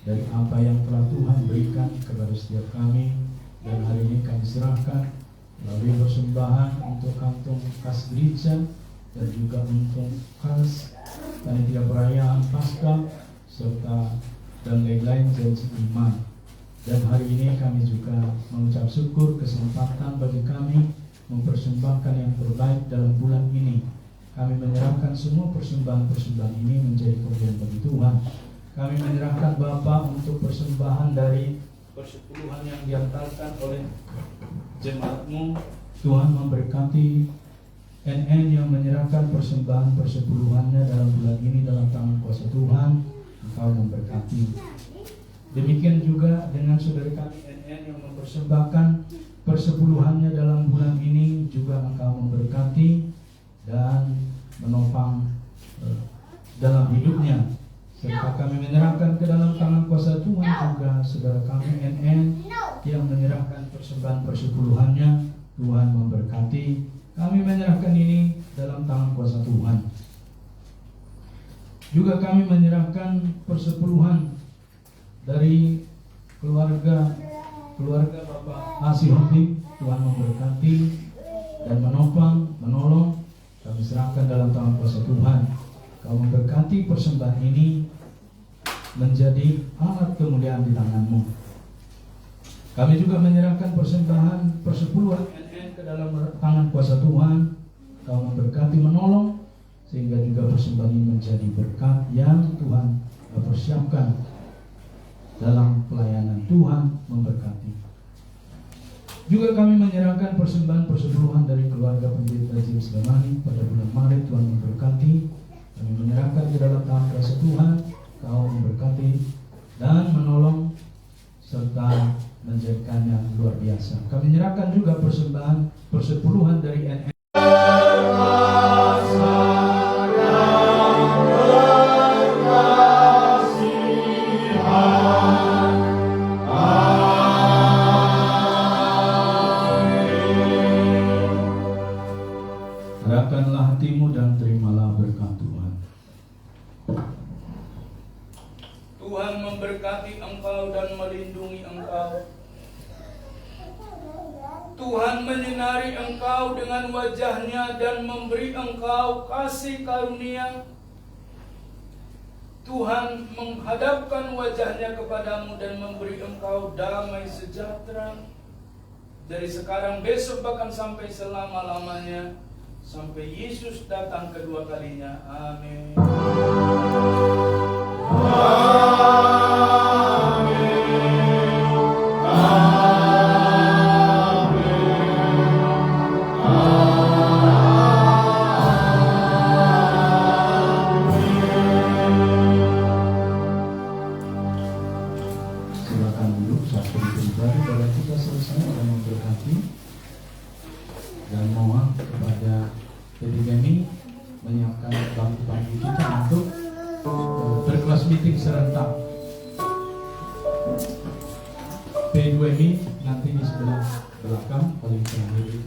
dari apa yang telah Tuhan berikan kepada setiap kami. Dan hari ini kami serahkan melalui persembahan untuk kantung kas gereja dan juga untuk kas panitia perayaan Paskah serta dan lain-lain janji iman. Dan hari ini kami juga mengucap syukur kesempatan bagi kami mempersembahkan yang terbaik dalam bulan ini. Kami menyerahkan semua persembahan-persembahan ini menjadi kemuliaan bagi Tuhan. Kami menyerahkan Bapa untuk persembahan dari persepuluhan yang diantarkan oleh jemaatmu. Tuhan memberkati NN yang menyerahkan persembahan persepuluhannya dalam bulan ini dalam tangan kuasa Tuhan. Engkau memberkati. Demikian juga dengan saudari kami NN yang mempersembahkan persepuluhannya dalam bulan ini, juga Engkau memberkati dan menopang dalam hidupnya. Serta kami menyerahkan ke dalam tangan kuasa Tuhan juga saudara kami NN yang menyerahkan persembahan persepuluhannya. Tuhan memberkati. Kami menyerahkan ini dalam tangan kuasa Tuhan. Juga kami menyerahkan persepuluhan dari keluarga Bapak Asi Hobi. Tuhan memberkati dan menopang, menolong. Kami serahkan dalam tangan kuasa Tuhan. Kau memberkati persembahan ini menjadi alat kemuliaan di tanganmu. Kami juga menyerahkan persembahan persepuluhan NN ke dalam tangan kuasa Tuhan. Kau memberkati, menolong, sehingga juga persembahan ini menjadi berkat yang Tuhan persiapkan dalam pelayanan. Tuhan memberkati. Juga kami menyerahkan persembahan persepuluhan dari keluarga pendeta James Damani pada bulan Maret. Tuhan memberkati. Kami menyerahkan ke dalam tangan kuasa Tuhan. Kau memberkati dan menolong serta menjadikannya luar biasa. Kami menyerahkan juga persembahan persepuluhan dari NN. Arahkanlah hatimu dan terimalah berkat Tuhan. Tuhan memberkati engkau dan melindungi engkau. Tuhan menyinari engkau dengan wajah-Nya dan memberi engkau kasih karunia. Tuhan menghadapkan wajah-Nya kepadamu dan memberi engkau damai sejahtera dari sekarang, besok, bahkan sampai selama-lamanya, sampai Yesus datang kedua kalinya. Amin. Silakan duduk satu pribadi kalau kita selesai dan memberkati dan mohon kepada ketiga ini menyiapkan bangku-bangku kita untuk berkelas meeting serentak. P2 ini nanti di sebelah belakang paling terakhir.